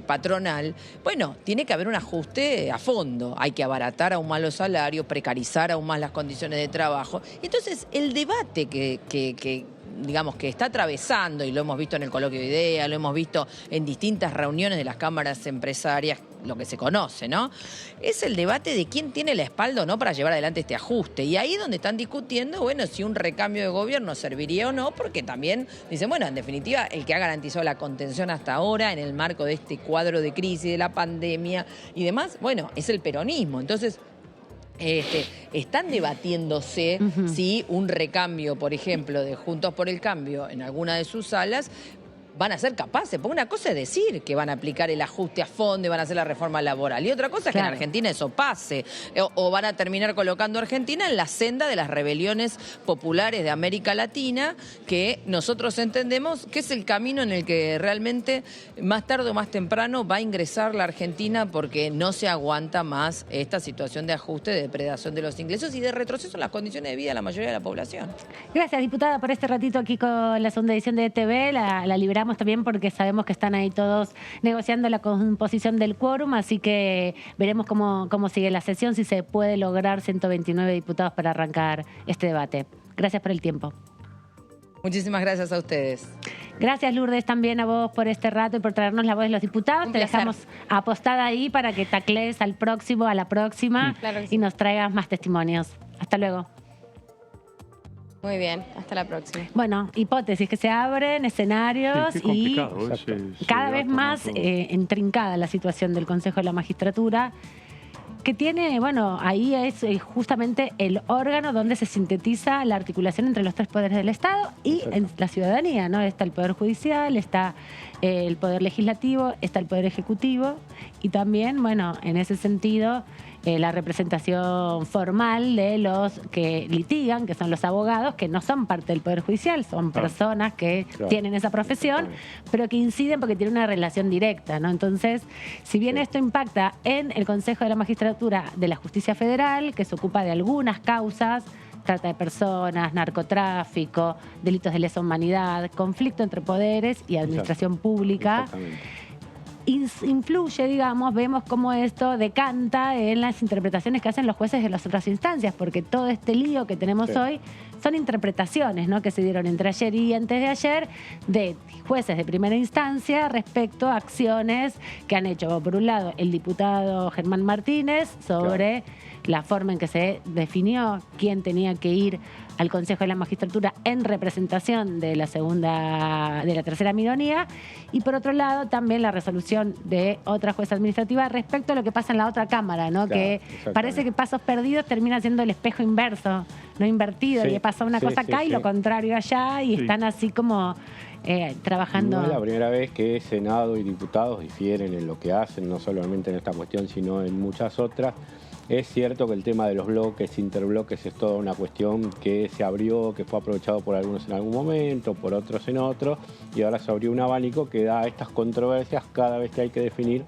patronal. Bueno, tiene que haber un ajuste a fondo. Hay que abaratar aún más los salarios, precarizar aún más las condiciones de trabajo. Entonces, el debate que está atravesando, y lo hemos visto en el coloquio de ideas, lo hemos visto en distintas reuniones de las cámaras empresarias, lo que se conoce, ¿no? Es el debate de quién tiene la espalda o no para llevar adelante este ajuste. Y ahí es donde están discutiendo, bueno, si un recambio de gobierno serviría o no, porque también dicen, bueno, en definitiva, el que ha garantizado la contención hasta ahora en el marco de este cuadro de crisis, de la pandemia y demás, bueno, es el peronismo. Entonces, están debatiéndose si un recambio, por ejemplo, de Juntos por el Cambio en alguna de sus salas van a ser capaces. Porque una cosa es decir que van a aplicar el ajuste a fondo y van a hacer la reforma laboral. Y otra cosa es que en Argentina eso pase. O van a terminar colocando a Argentina en la senda de las rebeliones populares de América Latina, que nosotros entendemos que es el camino en el que realmente más tarde o más temprano va a ingresar la Argentina, porque no se aguanta más esta situación de ajuste, de depredación de los ingresos y de retroceso en las condiciones de vida de la mayoría de la población. Gracias, diputada, por este ratito aquí con la segunda edición de ETV. La libramos también porque sabemos que están ahí todos negociando la composición del quórum, así que veremos cómo sigue la sesión, si se puede lograr 129 diputados para arrancar este debate. Gracias por el tiempo. Muchísimas gracias a ustedes. Gracias, Lourdes, también a vos por este rato y por traernos la voz de los diputados. Te dejamos apostada ahí para que taclees al próximo, a la próxima, y nos traigas más testimonios. Hasta luego. Muy bien, hasta la próxima. Bueno, hipótesis que se abren, escenarios y cada vez más intrincada la situación del Consejo de la Magistratura, que tiene, bueno, ahí es justamente el órgano donde se sintetiza la articulación entre los tres poderes del Estado y en la ciudadanía, ¿no? Está el Poder Judicial, está el Poder Legislativo, está el Poder Ejecutivo y también, bueno, en ese sentido, la representación formal de los que litigan, que son los abogados, que no son parte del Poder Judicial, son personas que tienen esa profesión, pero que inciden porque tienen una relación directa, ¿no? Entonces, si bien esto impacta en el Consejo de la Magistratura de la Justicia Federal, que se ocupa de algunas causas, trata de personas, narcotráfico, delitos de lesa humanidad, conflicto entre poderes y administración pública, influye, digamos, vemos cómo esto decanta en las interpretaciones que hacen los jueces de las otras instancias, porque todo este lío que tenemos hoy son interpretaciones, ¿no?, que se dieron entre ayer y antes de ayer de jueces de primera instancia respecto a acciones que han hecho, por un lado, el diputado Germán Martínez sobre la forma en que se definió quién tenía que ir al Consejo de la Magistratura en representación de la tercera minoría, y por otro lado también la resolución de otra jueza administrativa respecto a lo que pasa en la otra Cámara, ¿no? Que parece que pasos perdidos termina siendo el espejo inverso, no invertido, y pasa una cosa acá y lo contrario allá, y están así como trabajando. No es la primera vez que Senado y diputados difieren en lo que hacen, no solamente en esta cuestión, sino en muchas otras. Es cierto que el tema de los bloques, interbloques, es toda una cuestión que se abrió, que fue aprovechado por algunos en algún momento, por otros en otro, y ahora se abrió un abanico que da estas controversias cada vez que hay que definir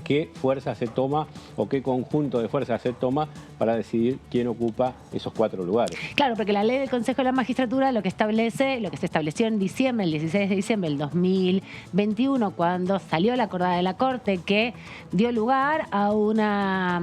qué fuerza se toma o qué conjunto de fuerzas se toma para decidir quién ocupa esos 4 lugares. Claro, porque la ley del Consejo de la Magistratura lo que establece, lo que se estableció en diciembre, el 16 de diciembre del 2021, cuando salió la acordada de la Corte, que dio lugar a una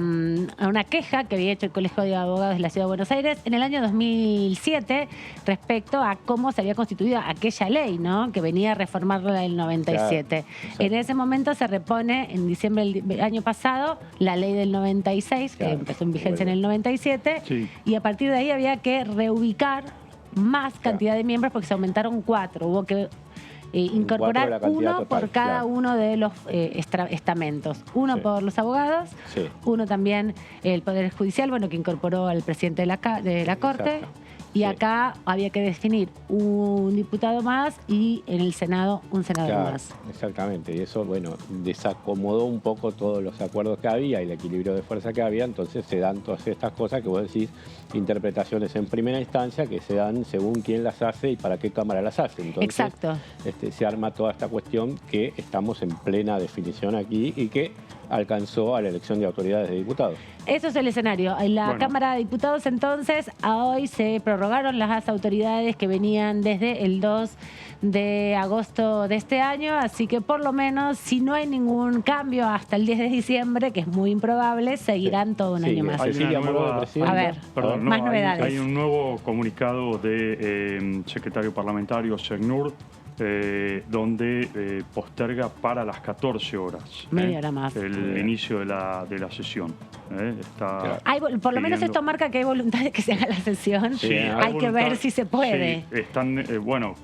queja que había hecho el Colegio de Abogados de la Ciudad de Buenos Aires en el año 2007 respecto a cómo se había constituido aquella ley, ¿no?, que venía a reformarla del 97. En ese momento se repone, en diciembre del año pasado, la ley del 96, que empezó en vigencia en el 97, y a partir de ahí había que reubicar más cantidad de miembros porque se aumentaron 4. Hubo que incorporar 1 por cada uno de los estamentos. 1 por los abogados, 1 también el Poder Judicial, bueno, que incorporó al presidente de la Corte. Y acá había que definir un diputado más y en el Senado un senador más. Exactamente, y eso, bueno, desacomodó un poco todos los acuerdos que había y el equilibrio de fuerza que había, entonces se dan todas estas cosas que vos decís, interpretaciones en primera instancia que se dan según quién las hace y para qué Cámara las hace. Entonces, se arma toda esta cuestión que estamos en plena definición aquí y que alcanzó a la elección de autoridades de diputados. Eso es el escenario. En la Cámara de Diputados, entonces, a hoy se prorrogaron las autoridades que venían desde el 2 de agosto de este año, así que por lo menos, si no hay ningún cambio hasta el 10 de diciembre, que es muy improbable, seguirán todo un año más. Hay una nueva, a ver, más novedades. Hay un nuevo comunicado de secretario parlamentario Segnur, donde posterga para las 14 horas. Media hora más. El inicio de la sesión. Por lo menos esto marca que hay voluntad de que se haga la sesión. Hay que ver si se puede. Están,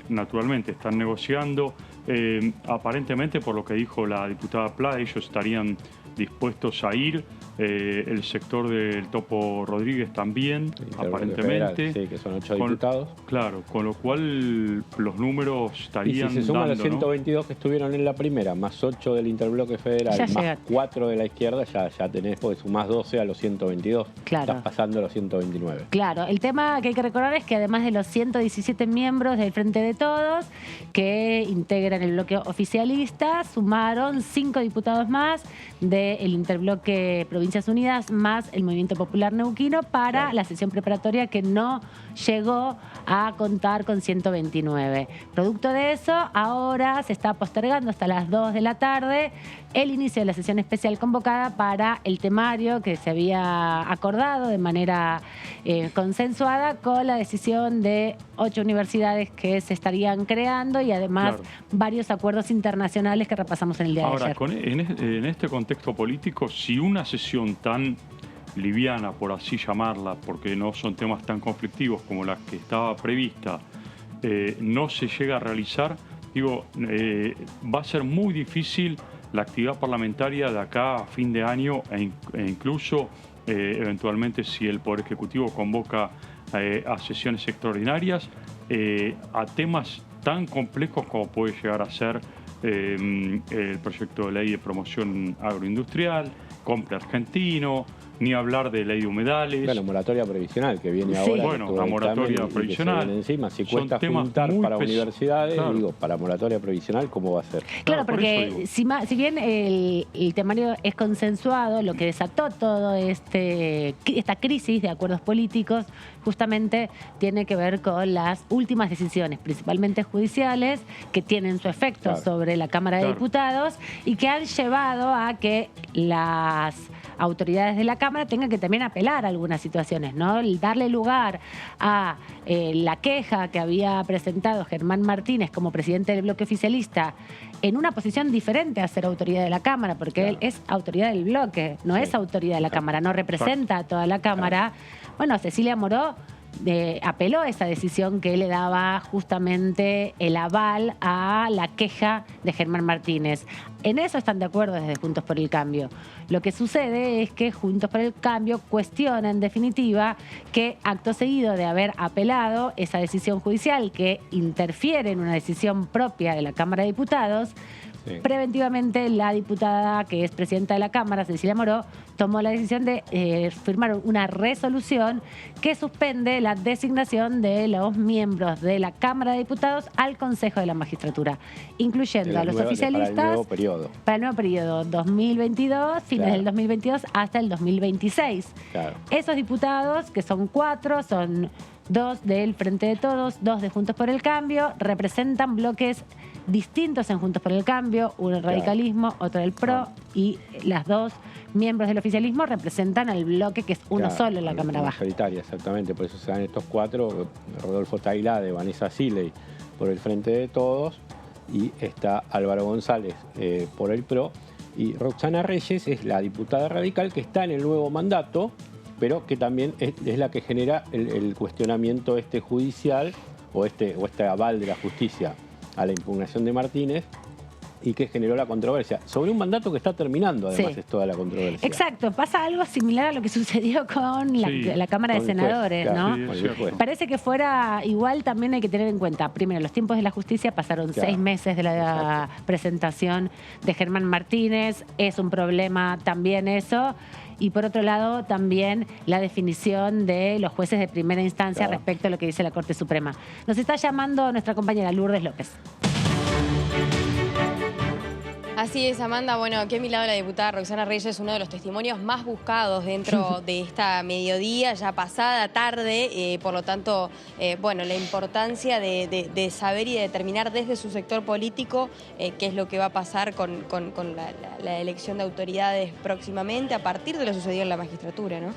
naturalmente, están negociando. Aparentemente, por lo que dijo la diputada Pla, ellos estarían dispuestos a ir. El sector del Topo Rodríguez también, aparentemente. Federal, sí, que son 8 diputados. Claro, con lo cual los números estarían y si se suman dando, los 122 que estuvieron en la primera, más 8 del Interbloque Federal, Ya más llega. 4 de la izquierda, ya tenés, porque sumás 12 a los 122. Claro. Estás pasando a los 129. Claro, el tema que hay que recordar es que además de los 117 miembros del Frente de Todos que integran el bloque oficialista, sumaron 5 diputados más del Interbloque Provincias Unidas más el Movimiento Popular Neuquino para la sesión preparatoria que no llegó a contar con 129. Producto de eso, ahora se está postergando hasta las 2 de la tarde el inicio de la sesión especial convocada para el temario que se había acordado de manera consensuada con la decisión de 8 universidades que se estarían creando y además varios acuerdos internacionales que repasamos en el día de ayer. Ahora, en este contexto político, si una sesión tan liviana, por así llamarla, porque no son temas tan conflictivos como las que estaba prevista, no se llega a realizar, va a ser muy difícil la actividad parlamentaria de acá a fin de año e incluso eventualmente si el Poder Ejecutivo convoca a sesiones extraordinarias a temas tan complejos como puede llegar a ser el proyecto de ley de promoción agroindustrial, compra argentino, ni hablar de ley de humedales. La moratoria previsional que viene ahora. Bueno, la moratoria previsional. Encima, si cuesta juntar para universidades, para moratoria previsional, ¿cómo va a ser? Claro, porque si bien el temario es consensuado, lo que desató todo esta crisis de acuerdos políticos justamente tiene que ver con las últimas decisiones, principalmente judiciales, que tienen su efecto sobre la Cámara de Diputados y que han llevado a que las autoridades de la Cámara tengan que también apelar a algunas situaciones, ¿no? Darle lugar a la queja que había presentado Germán Martínez como presidente del bloque oficialista en una posición diferente a ser autoridad de la Cámara, porque él es autoridad del bloque, no es autoridad de la Cámara, no representa a toda la Cámara. Bueno, Cecilia Moró apeló a esa decisión que le daba justamente el aval a la queja de Germán Martínez. En eso están de acuerdo desde Juntos por el Cambio. Lo que sucede es que Juntos por el Cambio cuestiona en definitiva que acto seguido de haber apelado esa decisión judicial que interfiere en una decisión propia de la Cámara de Diputados, preventivamente la diputada que es presidenta de la Cámara, Cecilia Moró, tomó la decisión de firmar una resolución que suspende la designación de los miembros de la Cámara de Diputados al Consejo de la Magistratura, incluyendo a los oficialistas para el nuevo periodo 2022, fines del 2022 hasta el 2026. Esos diputados, que son 4, son 2 del Frente de Todos, 2 de Juntos por el Cambio, representan bloques distintos en Juntos por el Cambio, uno el radicalismo, otro el PRO, y las 2 miembros del oficialismo representan al bloque que es uno solo en la Cámara Baja. Majoritaria, exactamente, por eso se dan estos 4, Rodolfo Tailade, Vanessa Siley por el Frente de Todos, y está Álvaro González por el PRO, y Roxana Reyes es la diputada radical que está en el nuevo mandato, pero que también es la que genera el cuestionamiento judicial o este aval de la justicia a la impugnación de Martínez y que generó la controversia. Sobre un mandato que está terminando, además, es toda la controversia. Exacto. Pasa algo similar a lo que sucedió con la Cámara de Senadores, ¿no? Parece que fuera igual, también hay que tener en cuenta, primero, los tiempos de la justicia pasaron 6 meses de la presentación de Germán Martínez. Es un problema también eso. Y por otro lado, también la definición de los jueces de primera instancia respecto a lo que dice la Corte Suprema. Nos está llamando nuestra compañera Lourdes López. Así es, Amanda. Bueno, aquí a mi lado la diputada Roxana Reyes, uno de los testimonios más buscados dentro de esta mediodía, ya pasada tarde, por lo tanto, bueno, la importancia de saber y de determinar desde su sector político qué es lo que va a pasar con la elección de autoridades próximamente a partir de lo sucedido en la magistratura, ¿no?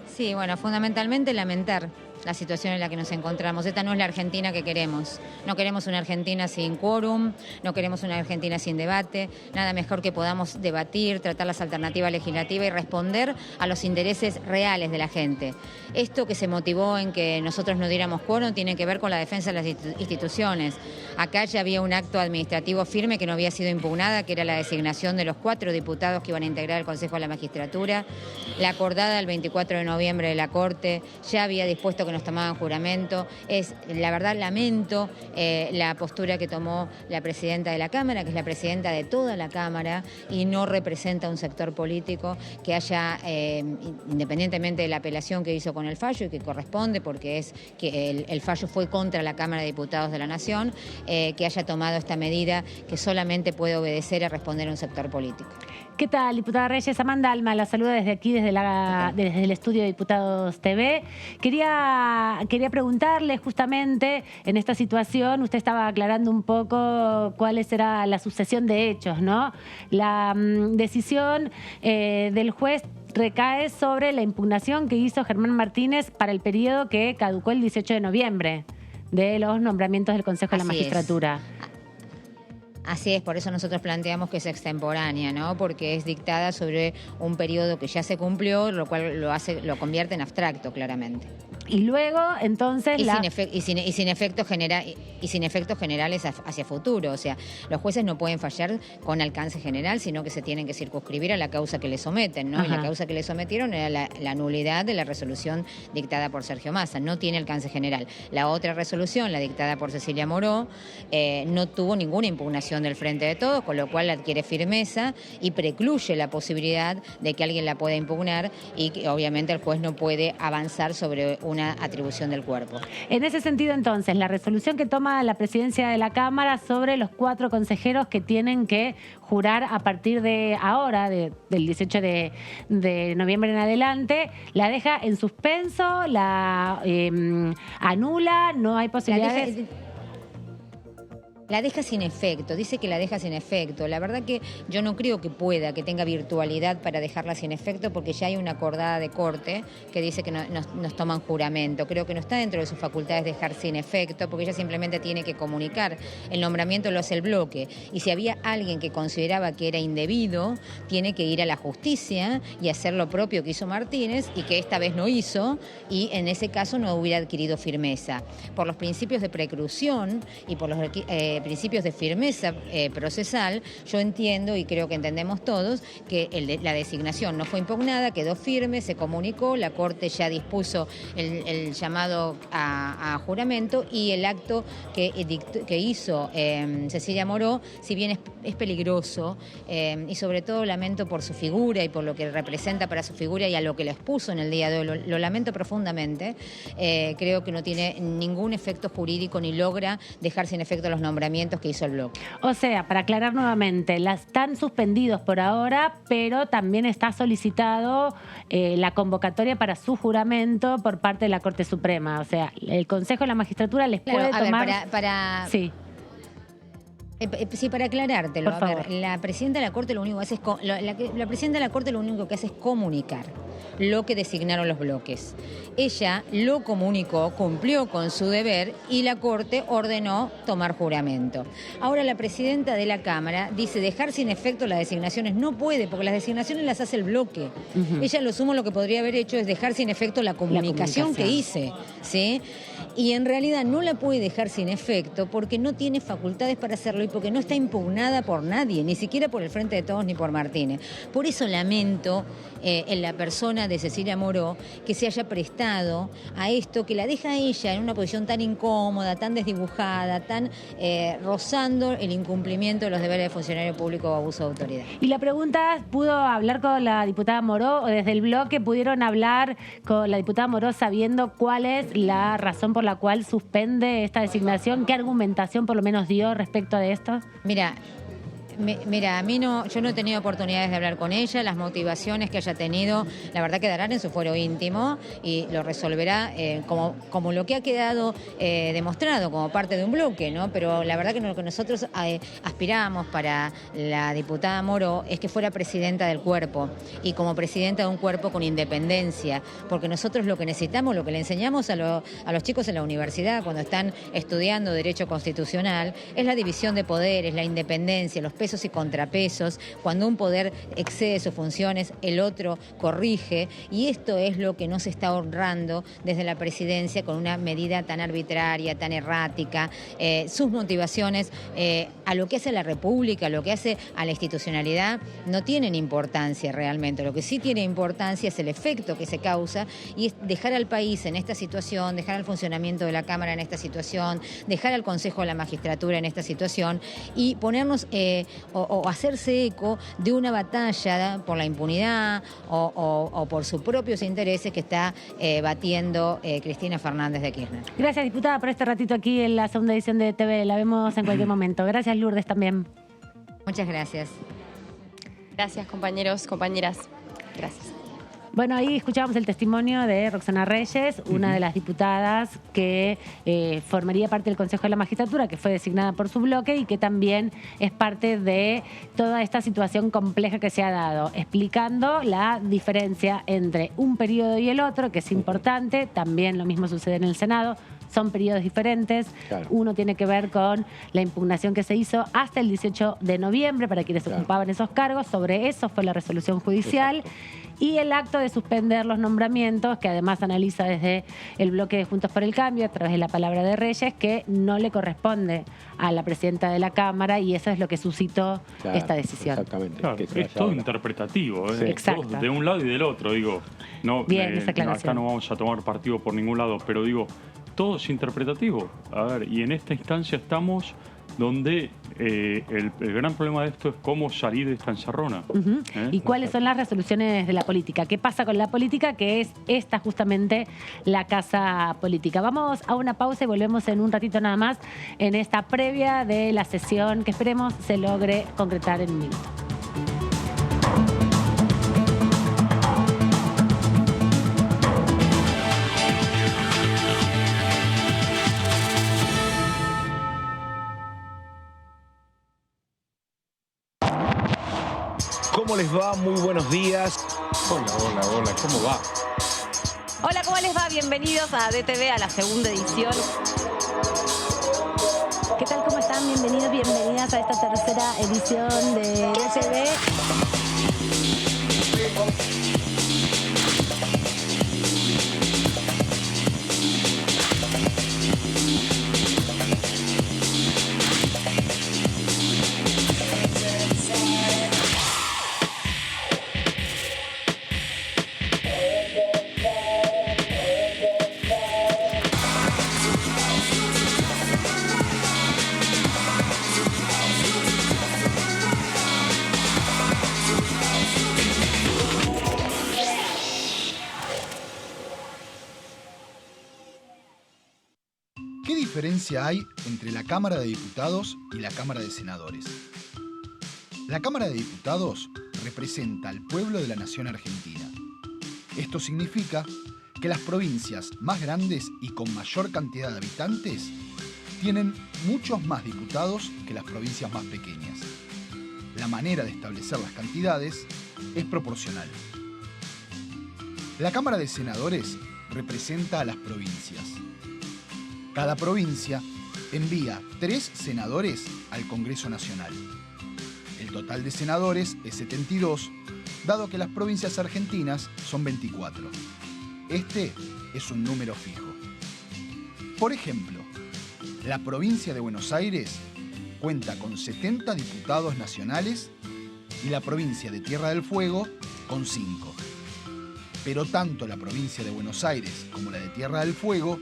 Sí, bueno, fundamentalmente lamentar la situación en la que nos encontramos. Esta no es la Argentina que queremos. No queremos una Argentina sin quórum, no queremos una Argentina sin debate. Nada mejor que podamos debatir, tratar las alternativas legislativas y responder a los intereses reales de la gente. Esto que se motivó en que nosotros no diéramos quórum tiene que ver con la defensa de las instituciones. Acá ya había un acto administrativo firme que no había sido impugnada, que era la designación de los 4 diputados que iban a integrar el Consejo de la Magistratura. La acordada del 24 de noviembre de la Corte ya había dispuesto que nos tomaban juramento. La verdad, lamento la postura que tomó la presidenta de la Cámara, que es la presidenta de toda la Cámara y no representa un sector político que haya, independientemente de la apelación que hizo con el fallo y que corresponde porque es que el fallo fue contra la Cámara de Diputados de la Nación, que haya tomado esta medida que solamente puede obedecer a responder a un sector político. ¿Qué tal, diputada Reyes? Amanda Alma, la saluda desde aquí, desde el estudio de Diputados TV. Quería preguntarle justamente en esta situación, usted estaba aclarando un poco cuál será la sucesión de hechos, ¿no? La decisión del juez recae sobre la impugnación que hizo Germán Martínez para el periodo que caducó el 18 de noviembre de los nombramientos del Consejo de la Magistratura. Así es, por eso nosotros planteamos que es extemporánea, ¿no? Porque es dictada sobre un periodo que ya se cumplió, lo cual lo convierte en abstracto, claramente. Y luego, entonces... sin efectos generales hacia futuro. O sea, los jueces no pueden fallar con alcance general, sino que se tienen que circunscribir a la causa que le someten, ¿no? Ajá. Y la causa que le sometieron era la nulidad de la resolución dictada por Sergio Massa. No tiene alcance general. La otra resolución, la dictada por Cecilia Moró, no tuvo ninguna impugnación del Frente de Todos, con lo cual adquiere firmeza y precluye la posibilidad de que alguien la pueda impugnar y que obviamente el juez no puede avanzar sobre una atribución del cuerpo. En ese sentido, entonces, la resolución que toma la presidencia de la Cámara sobre los 4 consejeros que tienen que jurar a partir de ahora, del 18 de noviembre en adelante, la deja en suspenso, la anula, no hay posibilidades... La deja sin efecto, dice que la deja sin efecto. La verdad que yo no creo que pueda, que tenga virtualidad para dejarla sin efecto, porque ya hay una acordada de corte que dice que nos toman juramento. Creo que no está dentro de sus facultades dejar sin efecto, porque ella simplemente tiene que comunicar. El nombramiento lo hace el bloque. Y si había alguien que consideraba que era indebido, tiene que ir a la justicia y hacer lo propio que hizo Martínez y que esta vez no hizo, y en ese caso no hubiera adquirido firmeza. Por los principios de preclusión y por los principios de firmeza procesal, yo entiendo y creo que entendemos todos que la designación no fue impugnada, quedó firme, se comunicó, la Corte ya dispuso el llamado a juramento y el acto que hizo Cecilia Moró, si bien es peligroso y sobre todo lamento por su figura y por lo que representa para su figura y a lo que le expuso en el día de hoy, lo lamento profundamente, creo que no tiene ningún efecto jurídico ni logra dejar sin efecto los nombramientos que hizo el bloque. O sea, para aclarar nuevamente, están suspendidos por ahora, pero también está solicitado la convocatoria para su juramento por parte de la Corte Suprema. O sea, el Consejo de la Magistratura les puede tomar... Sí. Sí, para aclarártelo. A ver, la presidenta de la Corte lo único que hace es la presidenta de la Corte lo único que hace es comunicar lo que designaron los bloques. Ella lo comunicó, cumplió con su deber y la Corte ordenó tomar juramento. Ahora la presidenta de la Cámara dice dejar sin efecto las designaciones. No puede, porque las designaciones las hace el bloque. Ella lo sumo lo que podría haber hecho es dejar sin efecto la comunicación que hice, ¿sí? Y en realidad no la puede dejar sin efecto porque no tiene facultades para hacerlo y porque no está impugnada por nadie, ni siquiera por el Frente de Todos ni por Martínez. Por eso lamento en la persona de Cecilia Moró que se haya prestado a esto, que la deja a ella en una posición tan incómoda, tan desdibujada, tan rozando el incumplimiento de los deberes de funcionario público o abuso de autoridad. Y la pregunta, ¿pudo hablar con la diputada Moró o desde el bloque pudieron hablar con la diputada Moró sabiendo cuál es la razón por la cual suspende esta designación? ¿Qué argumentación por lo menos dio respecto de esto? Mira, Mira, a mí yo no he tenido oportunidades de hablar con ella, las motivaciones que haya tenido, la verdad quedarán en su fuero íntimo y lo resolverá como lo que ha quedado demostrado como parte de un bloque, ¿no? Pero la verdad que lo que nosotros aspiramos para la diputada Moro es que fuera presidenta del cuerpo y como presidenta de un cuerpo con independencia, porque nosotros lo que necesitamos, lo que le enseñamos a los chicos en la universidad cuando están estudiando Derecho Constitucional, es la división de poderes, la independencia, los pesos y contrapesos. Cuando un poder excede sus funciones, el otro corrige, y esto es lo que no se está honrando desde la presidencia con una medida tan arbitraria, tan errática. Sus motivaciones a lo que hace la República, a lo que hace a la institucionalidad, no tienen importancia realmente. Lo que sí tiene importancia es el efecto que se causa y es dejar al país en esta situación, dejar al funcionamiento de la Cámara en esta situación, dejar al Consejo de la Magistratura en esta situación y ponernos o hacerse eco de una batalla por la impunidad o por sus propios intereses que está batiendo Cristina Fernández de Kirchner. Gracias, diputada, por este ratito aquí en la segunda edición de TV. La vemos en cualquier momento. Gracias, Lourdes, también. Muchas gracias. Gracias, compañeros, compañeras. Gracias. Bueno, ahí escuchábamos el testimonio de Roxana Reyes, una de las diputadas que formaría parte del Consejo de la Magistratura, que fue designada por su bloque y que también es parte de toda esta situación compleja que se ha dado, explicando la diferencia entre un periodo y el otro, que es importante. También lo mismo sucede en el Senado. Son periodos diferentes. Claro. Uno tiene que ver con la impugnación que se hizo hasta el 18 de noviembre para quienes ocupaban esos cargos. Sobre eso fue la resolución judicial. Exacto. Y el acto de suspender los nombramientos, que además analiza desde el bloque de Juntos por el Cambio, a través de la palabra de Reyes, que no le corresponde a la presidenta de la Cámara, y eso es lo que suscitó esta decisión. Exactamente. Claro, es todo interpretativo, sí. Exacto. De un lado y del otro, digo. No, bien, esa aclaración. Acá no vamos a tomar partido por ningún lado, pero digo, todo es interpretativo. A ver, y en esta instancia estamos donde el gran problema de esto es cómo salir de esta encerrona. ¿Y cuáles son las resoluciones de la política? ¿Qué pasa con la política? Que es esta justamente la casa política. Vamos a una pausa y volvemos en un ratito nada más en esta previa de la sesión que esperemos se logre concretar en un minuto. ¿Cómo les va? Muy buenos días. Hola, ¿cómo va? Hola, ¿cómo les va? Bienvenidos a DTV, a la segunda edición. ¿Qué tal? ¿Cómo están? Bienvenidos, bienvenidas a esta tercera edición de DTV. ¿Qué diferencia hay entre la Cámara de Diputados y la Cámara de Senadores? La Cámara de Diputados representa al pueblo de la nación argentina. Esto significa que las provincias más grandes y con mayor cantidad de habitantes tienen muchos más diputados que las provincias más pequeñas. La manera de establecer las cantidades es proporcional. La Cámara de Senadores representa a las provincias. Cada provincia envía 3 senadores al Congreso Nacional. El total de senadores es 72, dado que las provincias argentinas son 24. Este es un número fijo. Por ejemplo, la provincia de Buenos Aires cuenta con 70 diputados nacionales y la provincia de Tierra del Fuego con 5. Pero tanto la provincia de Buenos Aires como la de Tierra del Fuego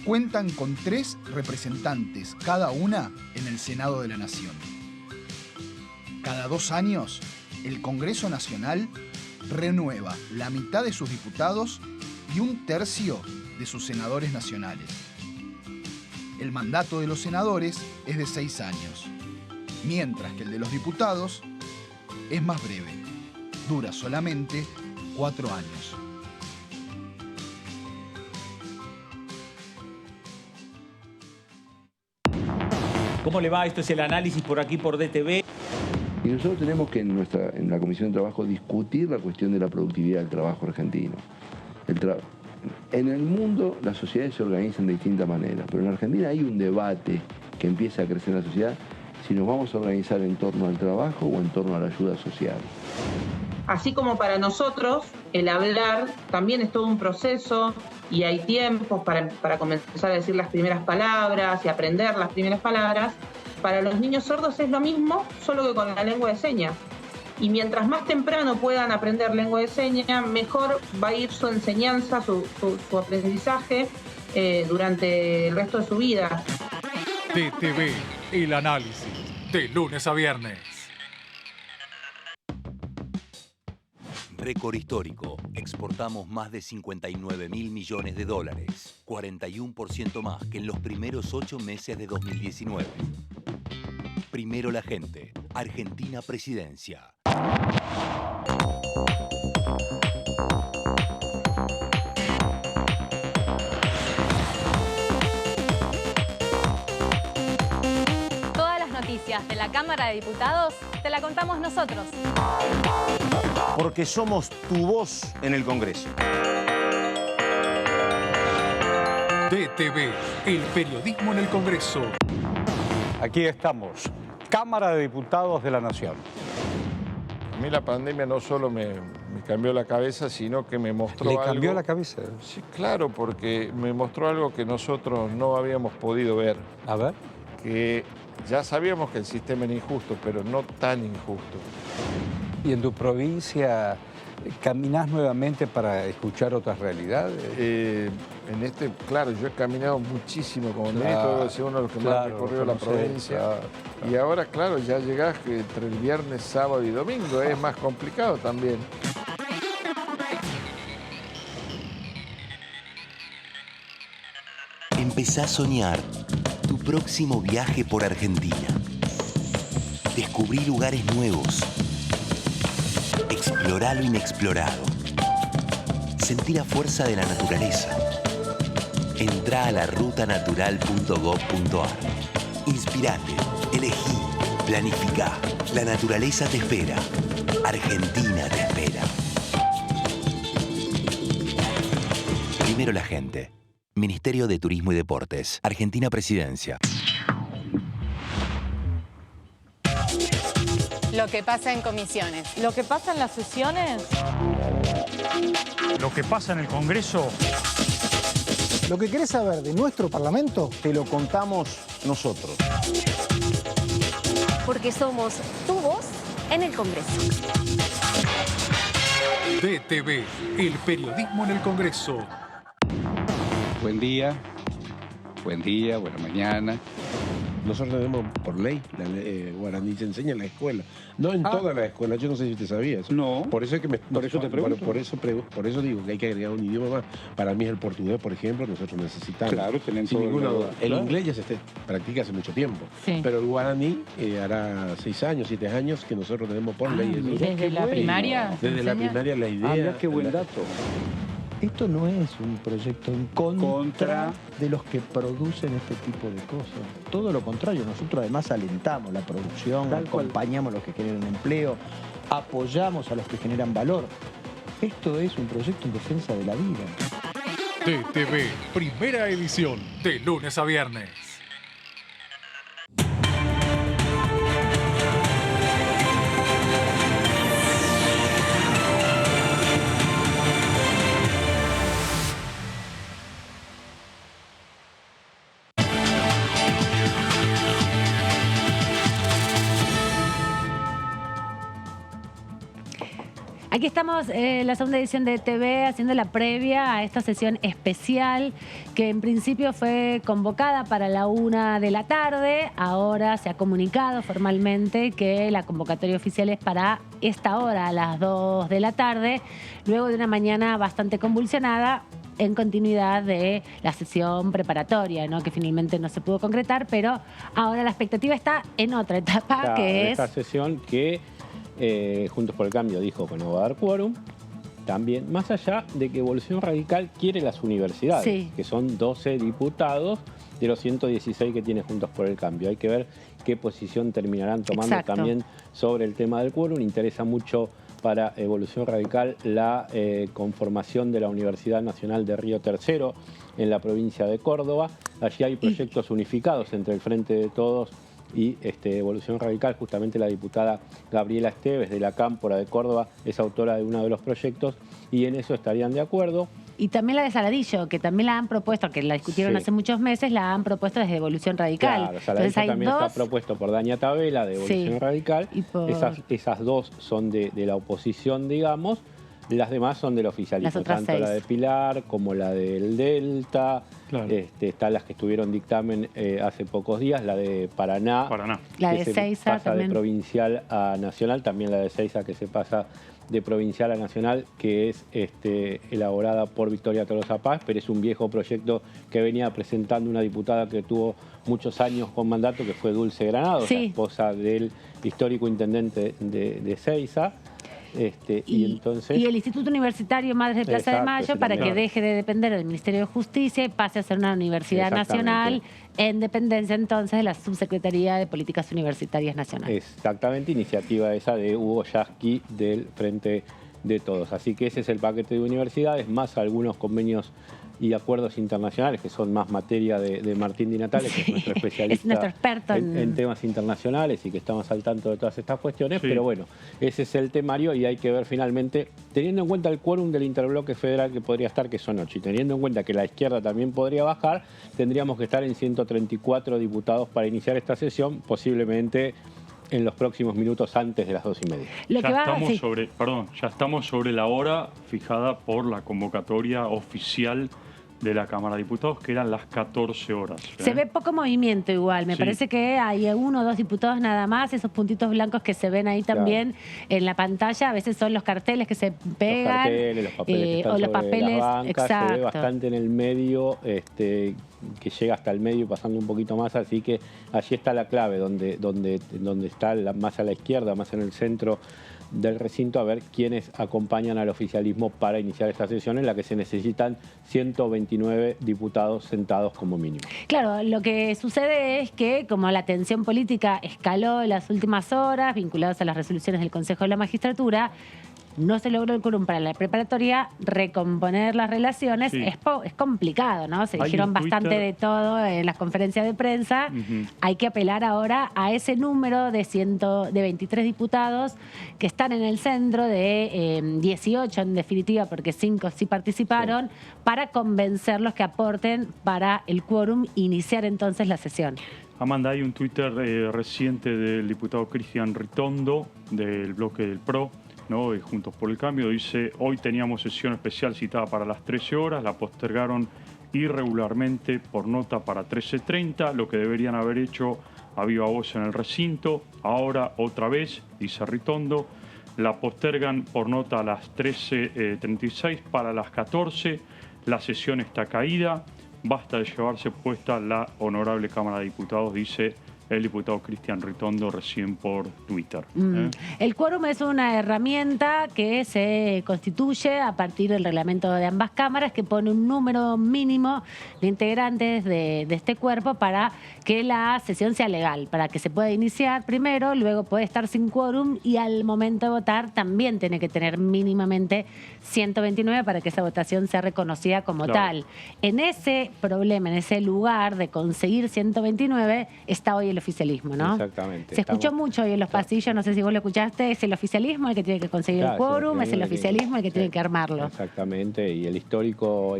cuentan con 3 representantes cada una en el Senado de la Nación. Cada 2 años, el Congreso Nacional renueva la mitad de sus diputados y 1/3 de sus senadores nacionales. El mandato de los senadores es de 6 años. mientras que el de los diputados es más breve. Dura solamente 4 años. ¿Cómo le va? Esto es el análisis por aquí por DTV. Y nosotros tenemos que en la Comisión de Trabajo discutir la cuestión de la productividad del trabajo argentino. En el mundo las sociedades se organizan de distintas maneras, pero en Argentina hay un debate que empieza a crecer en la sociedad si nos vamos a organizar en torno al trabajo o en torno a la ayuda social. Así como para nosotros el hablar también es todo un proceso y hay tiempos para comenzar a decir las primeras palabras y aprender las primeras palabras, para los niños sordos es lo mismo, solo que con la lengua de señas. Y mientras más temprano puedan aprender lengua de señas, mejor va a ir su enseñanza, su aprendizaje durante el resto de su vida. DTV, el análisis, de lunes a viernes. Récord histórico. Exportamos más de 59.000 millones de dólares. 41% más que en los primeros 8 meses de 2019. Primero la gente. Argentina Presidencia. Todas las noticias de la Cámara de Diputados te la contamos nosotros. Porque somos tu voz en el Congreso. DTV, el periodismo en el Congreso. Aquí estamos, Cámara de Diputados de la Nación. A mí la pandemia no solo me cambió la cabeza, sino que me mostró algo... ¿Le cambió la cabeza? Sí, claro, porque me mostró algo que nosotros no habíamos podido ver. A ver. Que ya sabíamos que el sistema era injusto, pero no tan injusto. ¿Y en tu provincia caminás nuevamente para escuchar otras realidades? Claro, yo he caminado muchísimo como ministro, debo ser uno de los que más recorrió la provincia. Claro. Y ahora, claro, ya llegás entre el viernes, sábado y domingo, es más complicado también. Empezá a soñar tu próximo viaje por Argentina. Descubrí lugares nuevos. Explorá lo inexplorado. Sentí la fuerza de la naturaleza. Entrá a larutanatural.gov.ar. Inspirate, elegí, planificá. La naturaleza te espera. Argentina te espera. Primero la gente. Ministerio de Turismo y Deportes. Argentina Presidencia. Lo que pasa en comisiones. Lo que pasa en las sesiones. Lo que pasa en el Congreso. Lo que querés saber de nuestro Parlamento, te lo contamos nosotros. Porque somos tu voz en el Congreso. DTV, el periodismo en el Congreso. Buen día, buena mañana. Nosotros tenemos por ley, guaraní se enseña en la escuela. No en todas las escuelas, yo no sé si usted sabía eso. No. Por eso es que por eso te pregunto. Por eso digo que hay que agregar un idioma más. Para mí es el portugués, por ejemplo, nosotros necesitamos. Claro, tienen sin todo ninguna duda. El claro. inglés ya se practica hace mucho tiempo. Sí. Pero el guaraní hará 6 años, 7 años que nosotros tenemos por ley. ¿Desde la primaria? Desde la primaria la idea. Mirá qué buen dato. Esto no es un proyecto en contra de los que producen este tipo de cosas. Todo lo contrario, nosotros además alentamos la producción, acompañamos a los que generan empleo, apoyamos a los que generan valor. Esto es un proyecto en defensa de la vida. DTV, primera edición, de lunes a viernes. Aquí estamos en la segunda edición de TV haciendo la previa a esta sesión especial que en principio fue convocada para la 1 de la tarde. Ahora se ha comunicado formalmente que la convocatoria oficial es para esta hora, a las 2 de la tarde, luego de una mañana bastante convulsionada en continuidad de la sesión preparatoria, ¿no? Que finalmente no se pudo concretar, pero ahora la expectativa está en otra etapa, Claro, que es... esta sesión que Juntos por el Cambio dijo que no va a dar quórum, también, más allá de que Evolución Radical quiere las universidades, Sí. que son 12 diputados de los 116 que tiene Juntos por el Cambio. Hay que ver qué posición terminarán tomando Exacto. también sobre el tema del quórum. Interesa mucho para Evolución Radical la conformación de la Universidad Nacional de Río Tercero en la provincia de Córdoba. Allí hay proyectos unificados entre el Frente de Todos y Evolución Radical. Justamente la diputada Gabriela Esteves de la Cámpora de Córdoba es autora de uno de los proyectos y en eso estarían de acuerdo. Y también la de Saladillo, que también la han propuesto, que la discutieron Sí. hace muchos meses, la han propuesto desde Evolución Radical. Claro, Saladillo también está propuesto por Daña Tabela de Evolución Sí. Radical. Y por- Esas dos son de la oposición, digamos. Las demás son del oficialismo, Las otras tanto 6. la de Pilar como la del Delta. Están las que estuvieron dictamen hace pocos días, la de Paraná. La que de se Seiza pasa también. de provincial a nacional, también la de Seiza que se pasa de provincial a nacional, que es elaborada por Victoria Tolosa Paz, pero es un viejo proyecto que venía presentando una diputada que tuvo muchos años con mandato, que fue Dulce Granados, Sí. la esposa del histórico intendente de Seiza. Y entonces... Y el Instituto Universitario Madres de Plaza de Exacto, Mayo, ese para que también. deje de depender del Ministerio de Justicia y pase a ser una universidad Exactamente. nacional en dependencia entonces de la Subsecretaría de Políticas Universitarias Nacional. Exactamente, iniciativa esa de Hugo Yasky del Frente de Todos. Así que ese es el paquete de universidades, más algunos convenios y acuerdos internacionales, que son más materia de Martín Di Natale, que es nuestro especialista Es nuestro experto en temas internacionales y que estamos al tanto de todas estas cuestiones. Sí. Pero bueno, ese es el temario y hay que ver finalmente, teniendo en cuenta el quórum del interbloque federal que podría estar, que son 8, y teniendo en cuenta que la izquierda también podría bajar, tendríamos que estar en 134 diputados para iniciar esta sesión, posiblemente en los próximos minutos antes de las 2:30. Ya estamos sobre la hora fijada por la convocatoria oficial de la Cámara de Diputados, que eran las 14 horas. Se ve poco movimiento igual, me Sí. parece que hay 1 o 2 diputados nada más, esos puntitos blancos que se ven ahí también en la pantalla, a veces son los carteles que se pegan. Los carteles, los papeles que están o los sobre papeles, las bancas, se ve exacto. bastante en el medio, que llega hasta el medio pasando un poquito más, así que allí está la clave, donde está más a la izquierda, más en el centro del recinto, a ver quiénes acompañan al oficialismo para iniciar esta sesión en la que se necesitan 129 diputados sentados como mínimo. Claro, lo que sucede es que como la tensión política escaló en las últimas horas, vinculadas a las resoluciones del Consejo de la Magistratura, no se logró el quórum para la preparatoria, recomponer las relaciones Sí. es complicado, ¿no? Se Hay dijeron en bastante Twitter- de todo en las conferencias de prensa. Hay que apelar ahora a ese número de 23 diputados que están en el centro, de 18 en definitiva, porque 5 sí participaron, para convencerlos que aporten para el quórum e iniciar entonces la sesión. Amanda, hay un Twitter reciente del diputado Cristian Ritondo, del bloque del PRO, ¿no? De Juntos por el Cambio. Dice: hoy teníamos sesión especial citada para las 13 horas, la postergaron irregularmente por nota para 13:30, lo que deberían haber hecho a viva voz en el recinto. Ahora, otra vez, dice Ritondo, la postergan por nota a las 13:36 para las 14. La sesión está caída. Basta de llevarse puesta la honorable Cámara de Diputados, dice el diputado Cristian Ritondo recién por Twitter. El quórum es una herramienta que se constituye a partir del reglamento de ambas cámaras, que pone un número mínimo de integrantes de este cuerpo para que la sesión sea legal, para que se pueda iniciar primero, luego puede estar sin quórum y al momento de votar también tiene que tener mínimamente 129 para que esa votación sea reconocida como tal. En ese problema, en ese lugar de conseguir 129, está hoy el oficialismo, ¿no? Exactamente. Se escuchó mucho hoy en los pasillos, no sé si vos lo escuchaste, es el oficialismo el que tiene que conseguir el quórum, es el oficialismo el que tiene que armarlo. Exactamente, y el histórico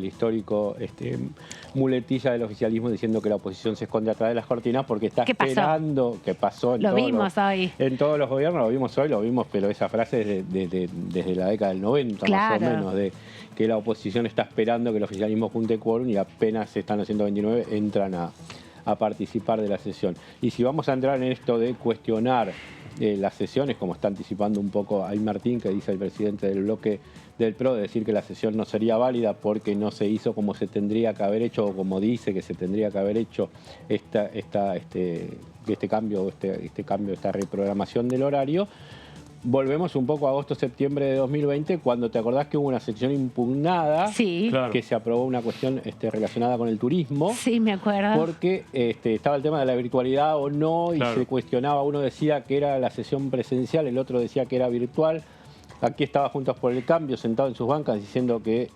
muletilla del oficialismo diciendo que la oposición se esconde atrás de las cortinas porque está ¿Qué pasó? esperando que pasó en Lo todos vimos hoy. En todos los gobiernos, lo vimos hoy, lo vimos, pero esa frase es desde la década del 90, Claro. más o menos, de que la oposición está esperando que el oficialismo junte quórum y apenas están los 129 entran a participar de la sesión. Y si vamos a entrar en esto de cuestionar las sesiones, como está anticipando un poco ahí Martín, que dice el presidente del bloque del PRO, de decir que la sesión no sería válida porque no se hizo como se tendría que haber hecho, o como dice que se tendría que haber hecho este cambio, esta reprogramación del horario. Volvemos un poco a agosto-septiembre de 2020, cuando te acordás que hubo una sección impugnada, que se aprobó una cuestión relacionada con el turismo. Sí, me acuerdo. Porque estaba el tema de la virtualidad o no, y se cuestionaba, uno decía que era la sesión presencial, el otro decía que era virtual. Aquí estaba Juntos por el Cambio, sentado en sus bancas, diciendo que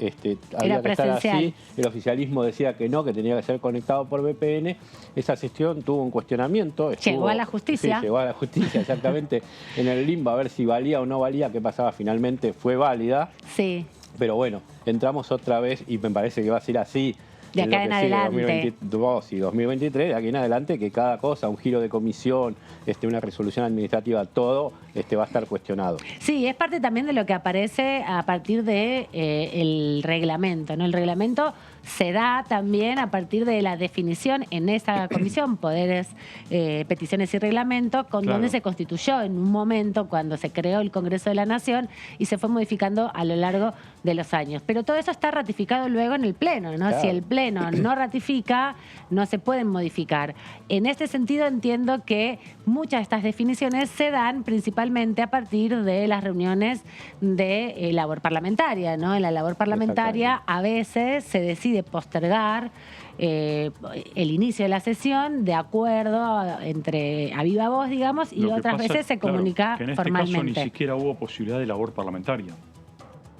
había que estar así. El oficialismo decía que no, que tenía que ser conectado por VPN. Esa sesión tuvo un cuestionamiento. Llegó a la justicia. Sí, llegó a la justicia, exactamente, en el limbo, a ver si valía o no valía, qué pasaba. Finalmente fue válida. Sí. Pero bueno, entramos otra vez y me parece que va a ser así. De acá en adelante. 2022 y 2023, de aquí en adelante, que cada cosa, un giro de comisión, una resolución administrativa, todo va a estar cuestionado. Sí, es parte también de lo que aparece a partir de el reglamento, ¿no? El reglamento se da también a partir de la definición en esa comisión, poderes, peticiones y reglamento, donde se constituyó en un momento cuando se creó el Congreso de la Nación y se fue modificando a lo largo de los años. Pero todo eso está ratificado luego en el Pleno, ¿no? Claro. Si el Pleno no ratifica, no se pueden modificar. En este sentido entiendo que muchas de estas definiciones se dan principalmente a partir de las reuniones de labor parlamentaria, ¿no? En la labor parlamentaria a veces se decide postergar el inicio de la sesión de acuerdo a viva voz, digamos, y otras veces se comunica que en formalmente. Este caso ni siquiera hubo posibilidad de labor parlamentaria,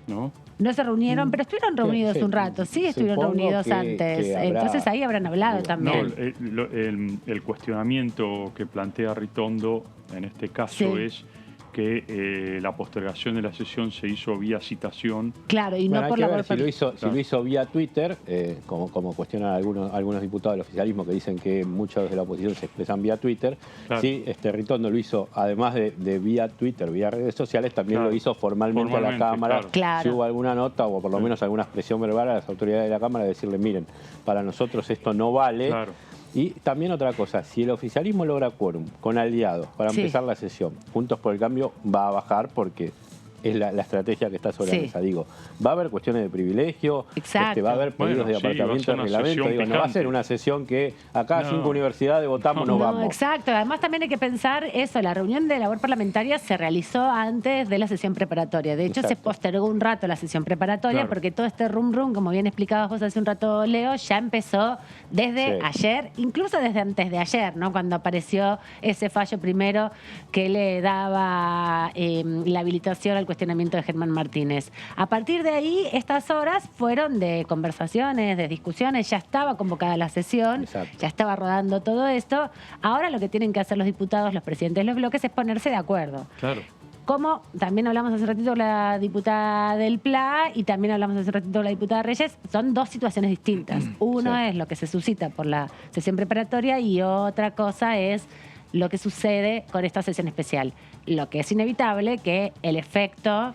¿no? No se reunieron, pero estuvieron reunidos un rato. Sí, estuvieron reunidos antes. Entonces ahí habrán hablado también. No, el cuestionamiento que plantea Ritondo en este caso es que la postergación de la sesión se hizo vía citación. Claro, y no por la si lo hizo vía Twitter, como cuestionan algunos diputados del oficialismo que dicen que muchos de la oposición se expresan vía Twitter. Sí, Ritondo lo hizo, además de vía Twitter, vía redes sociales, también lo hizo formalmente a la Cámara. Si hubo alguna nota o por lo menos alguna expresión verbal a las autoridades de la Cámara de decirle, miren, para nosotros esto no vale. Y también otra cosa, si el oficialismo logra quórum con aliados para empezar la sesión, Juntos por el Cambio va a bajar porque es la estrategia que está sobre la mesa. Digo, va a haber cuestiones de privilegio, va a haber pedidos de apartamiento de reglamento. Digo, no va a ser una sesión que acá 5 universidades votamos, nos vamos. Exacto, además también hay que pensar eso, la reunión de labor parlamentaria se realizó antes de la sesión preparatoria. De hecho, se postergó un rato la sesión preparatoria porque todo este rum, como bien explicabas vos hace un rato, Leo, ya empezó desde ayer, incluso desde antes de ayer, ¿no? Cuando apareció ese fallo primero que le daba la habilitación al cuestionamiento de Germán Martínez. A partir de ahí, estas horas fueron de conversaciones, de discusiones, ya estaba convocada la sesión, ya estaba rodando todo esto. Ahora lo que tienen que hacer los diputados, los presidentes de los bloques, es ponerse de acuerdo. Claro. Como también hablamos hace ratito con la diputada del PLA y también hablamos hace ratito con la diputada Reyes, son dos situaciones distintas. Uno es lo que se suscita por la sesión preparatoria y otra cosa es lo que sucede con esta sesión especial. Lo que es inevitable que el efecto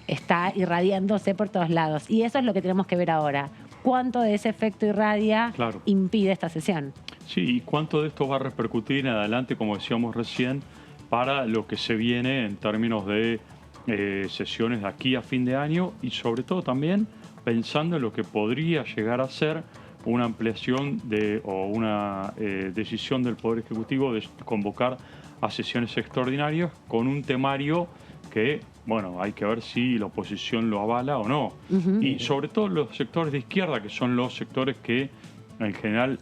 está irradiándose por todos lados. Y eso es lo que tenemos que ver ahora. ¿Cuánto de ese efecto irradia impide esta sesión? Sí, y cuánto de esto va a repercutir en adelante, como decíamos recién, para lo que se viene en términos de sesiones de aquí a fin de año y sobre todo también pensando en lo que podría llegar a ser una ampliación o una decisión del Poder Ejecutivo de convocar a sesiones extraordinarias con un temario que, bueno, hay que ver si la oposición lo avala o no. Y sobre todo los sectores de izquierda, que son los sectores que en general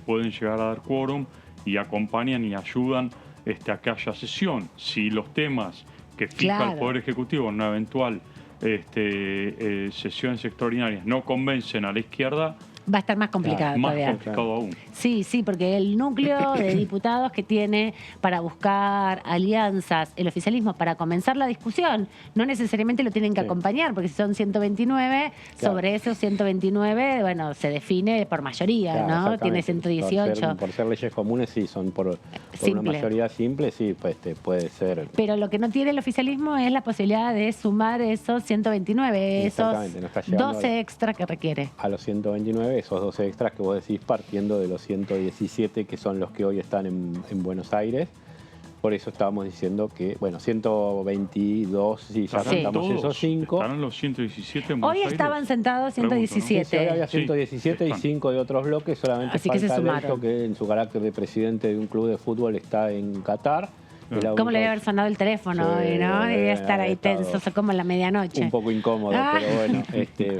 pueden llegar a dar quórum y acompañan y ayudan a que haya sesión. Si los temas que fija el Poder Ejecutivo en una eventual sesiones extraordinarias no convencen a la izquierda, va a estar más complicado todavía. Más complicado aún. Sí, porque el núcleo de diputados que tiene para buscar alianzas el oficialismo para comenzar la discusión, no necesariamente lo tienen que acompañar, porque si son 129, sobre esos 129, bueno, se define por mayoría, ¿no? Tiene 118. Por ser leyes comunes, sí, son por una mayoría simple, sí, pues puede ser. Pero lo que no tiene el oficialismo es la posibilidad de sumar esos 129, esos 12 extra que requiere. A los 129, esos 12 extras que vos decís, partiendo de los 117 que son los que hoy están en Buenos Aires, Por eso estábamos diciendo que, bueno, 122, sí, ya contamos esos 5. ¿Estarán los 117 en Hoy Buenos estaban Aires? sentados 117. Sí, ahora había 117 y 5 de otros bloques, solamente Así que se falta sumaron. Alberto, que en su carácter de presidente de un club de fútbol está en Qatar. ¿Cómo le debe haber sonado el teléfono hoy, no? Debía estar ahí tenso, como en la medianoche. Un poco incómodo, pero bueno,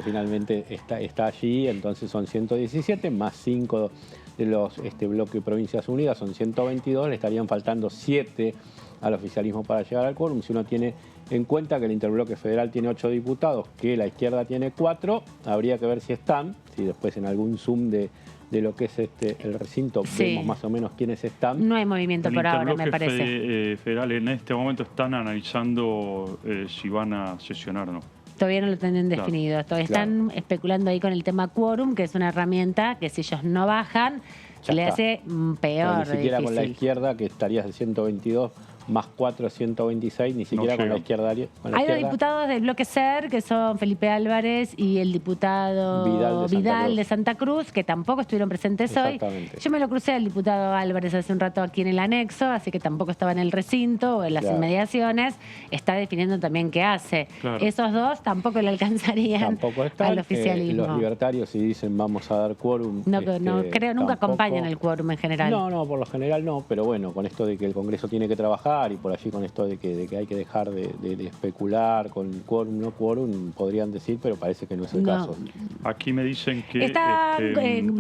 finalmente está allí, entonces son 117 más 5 de los bloque Provincias Unidas, son 122, le estarían faltando 7 al oficialismo para llegar al quórum. Si uno tiene en cuenta que el interbloque federal tiene 8 diputados, que la izquierda tiene 4, habría que ver si están, si después en algún zoom de lo que es el recinto vemos más o menos quiénes están. No hay movimiento por ahora, me parece. Federal en este momento están analizando si van a sesionar o no. Todavía no lo tienen definido. Todavía están especulando ahí con el tema quórum, que es una herramienta que si ellos no bajan, le hace peor. Pero ni siquiera difícil. con la izquierda, que estarías de 122 más 4, 126, ni siquiera con la izquierda. Hay dos diputados del bloque SER, que son Felipe Álvarez y el diputado Vidal de Santa Cruz, que tampoco estuvieron presentes hoy. Yo me lo crucé al diputado Álvarez hace un rato aquí en el anexo, así que tampoco estaba en el recinto o en las inmediaciones. Está definiendo también qué hace. Esos dos tampoco le alcanzarían al oficialismo. Los libertarios, si dicen vamos a dar quórum... No creo, nunca acompañan el quórum en general. No, por lo general no, pero bueno, con esto de que el Congreso tiene que trabajar y por allí con esto de que hay que dejar de especular con quórum, no quórum, podrían decir, pero parece que no es el caso. Aquí me dicen que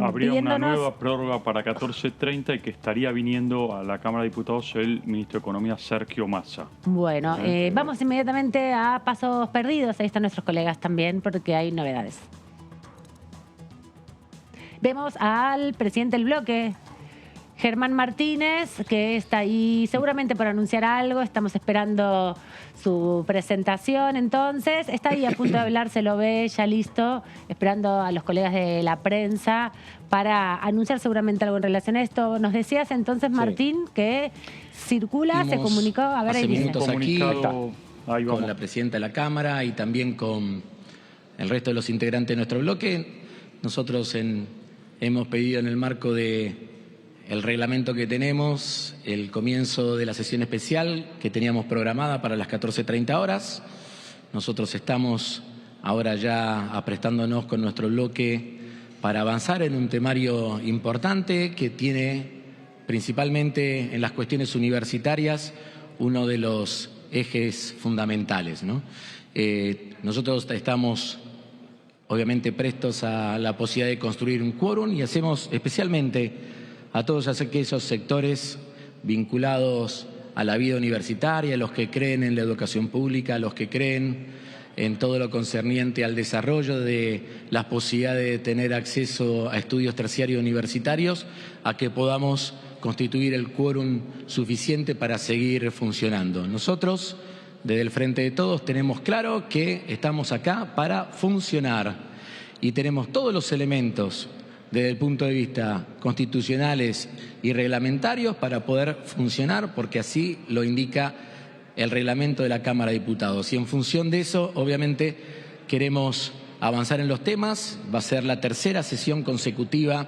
habría una nueva prórroga para 14:30 y que estaría viniendo a la Cámara de Diputados el ministro de Economía, Sergio Massa. Bueno, vamos inmediatamente a Pasos Perdidos. Ahí están nuestros colegas también, porque hay novedades. Vemos al presidente del bloque, Germán Martínez, que está ahí seguramente por anunciar algo. Estamos esperando su presentación, entonces. Está ahí a punto de hablar, se lo ve ya listo, esperando a los colegas de la prensa para anunciar seguramente algo en relación a esto. Nos decías entonces, Martín, que circula, se comunicó. A ver, ahí dice. Minutos aquí con la presidenta de la Cámara y también con el resto de los integrantes de nuestro bloque. Nosotros hemos pedido en el marco de el reglamento que tenemos, el comienzo de la sesión especial que teníamos programada para las 14:30 horas. Nosotros estamos ahora ya aprestándonos con nuestro bloque para avanzar en un temario importante que tiene principalmente en las cuestiones universitarias uno de los ejes fundamentales, ¿no? Nosotros estamos obviamente prestos a la posibilidad de construir un quórum y hacemos especialmente a todos aquellos sectores vinculados a la vida universitaria, a los que creen en la educación pública, a los que creen en todo lo concerniente al desarrollo de las posibilidades de tener acceso a estudios terciarios universitarios, a que podamos constituir el quórum suficiente para seguir funcionando. Nosotros, desde el Frente de Todos, tenemos claro que estamos acá para funcionar y tenemos todos los elementos desde el punto de vista constitucionales y reglamentarios para poder funcionar, porque así lo indica el reglamento de la Cámara de Diputados. Y en función de eso, obviamente, queremos avanzar en los temas. Va a ser la tercera sesión consecutiva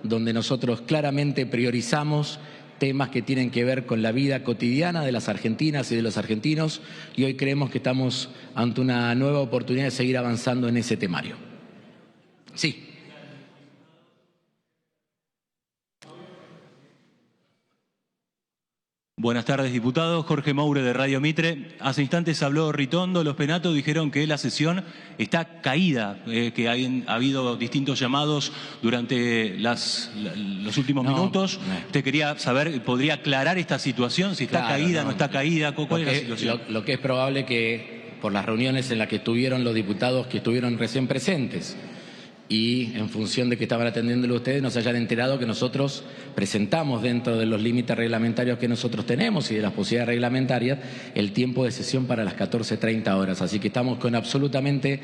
donde nosotros claramente priorizamos temas que tienen que ver con la vida cotidiana de las argentinas y de los argentinos, y hoy creemos que estamos ante una nueva oportunidad de seguir avanzando en ese temario. Sí. Buenas tardes, diputados. Jorge Moure, de Radio Mitre. Hace instantes habló Ritondo. Los penatos dijeron que la sesión está caída, que ha habido distintos llamados durante los últimos minutos. Usted quería saber, ¿podría aclarar esta situación? Si está caída, no está caída. ¿Cuál es la situación? Lo que es probable que, por las reuniones en las que estuvieron los diputados que estuvieron recién presentes, y en función de que estaban atendiéndolo ustedes, nos hayan enterado que nosotros presentamos dentro de los límites reglamentarios que nosotros tenemos y de las posibilidades reglamentarias el tiempo de sesión para las 14:30 horas. Así que estamos con absolutamente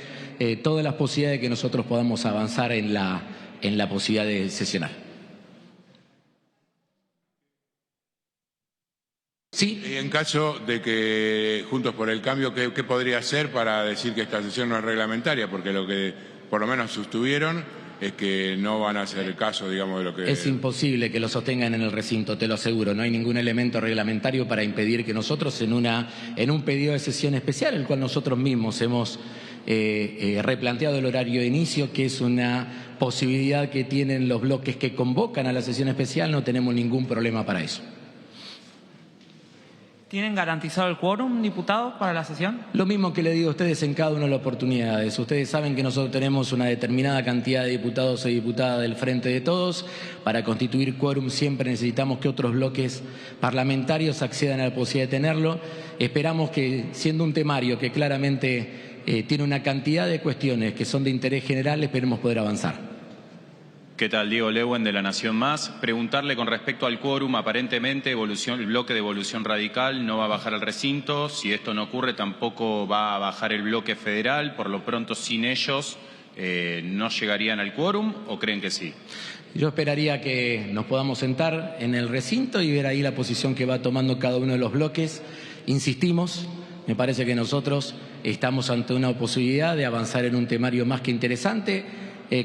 todas las posibilidades de que nosotros podamos avanzar en la posibilidad de sesionar. Sí. Y en caso de que Juntos por el Cambio, ¿qué podría hacer para decir que esta sesión no es reglamentaria? Porque lo que por lo menos sostuvieron es que no van a hacer caso, digamos, de lo que... Es imposible que lo sostengan en el recinto, te lo aseguro. No hay ningún elemento reglamentario para impedir que nosotros en un pedido de sesión especial, el cual nosotros mismos hemos replanteado el horario de inicio, que es una posibilidad que tienen los bloques que convocan a la sesión especial, no tenemos ningún problema para eso. ¿Tienen garantizado el quórum, diputados, para la sesión? Lo mismo que le digo a ustedes en cada una de las oportunidades. Ustedes saben que nosotros tenemos una determinada cantidad de diputados y diputadas del Frente de Todos. Para constituir quórum siempre necesitamos que otros bloques parlamentarios accedan a la posibilidad de tenerlo. Esperamos que, siendo un temario que claramente tiene una cantidad de cuestiones que son de interés general, esperemos poder avanzar. ¿Qué tal? Diego Lewen de La Nación Más. Preguntarle con respecto al quórum, aparentemente el bloque de Evolución Radical no va a bajar al recinto. Si esto no ocurre, tampoco va a bajar el bloque federal. Por lo pronto, sin ellos, ¿no llegarían al quórum o creen que sí? Yo esperaría que nos podamos sentar en el recinto y ver ahí la posición que va tomando cada uno de los bloques. Insistimos, me parece que nosotros estamos ante una posibilidad de avanzar en un temario más que interesante,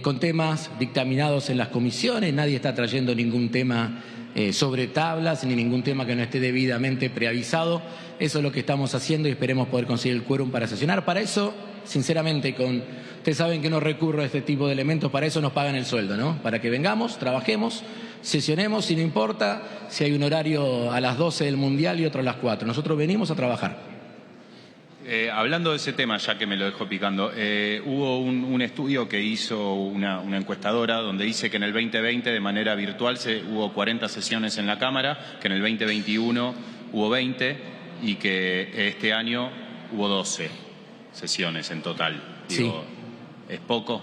con temas dictaminados en las comisiones. Nadie está trayendo ningún tema sobre tablas ni ningún tema que no esté debidamente preavisado. Eso es lo que estamos haciendo y esperemos poder conseguir el quórum para sesionar. Para eso, sinceramente, ustedes saben que no recurro a este tipo de elementos, para eso nos pagan el sueldo, ¿no? Para que vengamos, trabajemos, sesionemos, y no importa si hay un horario a las 12 del Mundial y otro a las 4. Nosotros venimos a trabajar. Hablando de ese tema, ya que me lo dejó picando, hubo un estudio que hizo una encuestadora donde dice que en el 2020 de manera virtual hubo 40 sesiones en la Cámara, que en el 2021 hubo 20 y que este año hubo 12 sesiones en total. Digo, sí. ¿Es poco?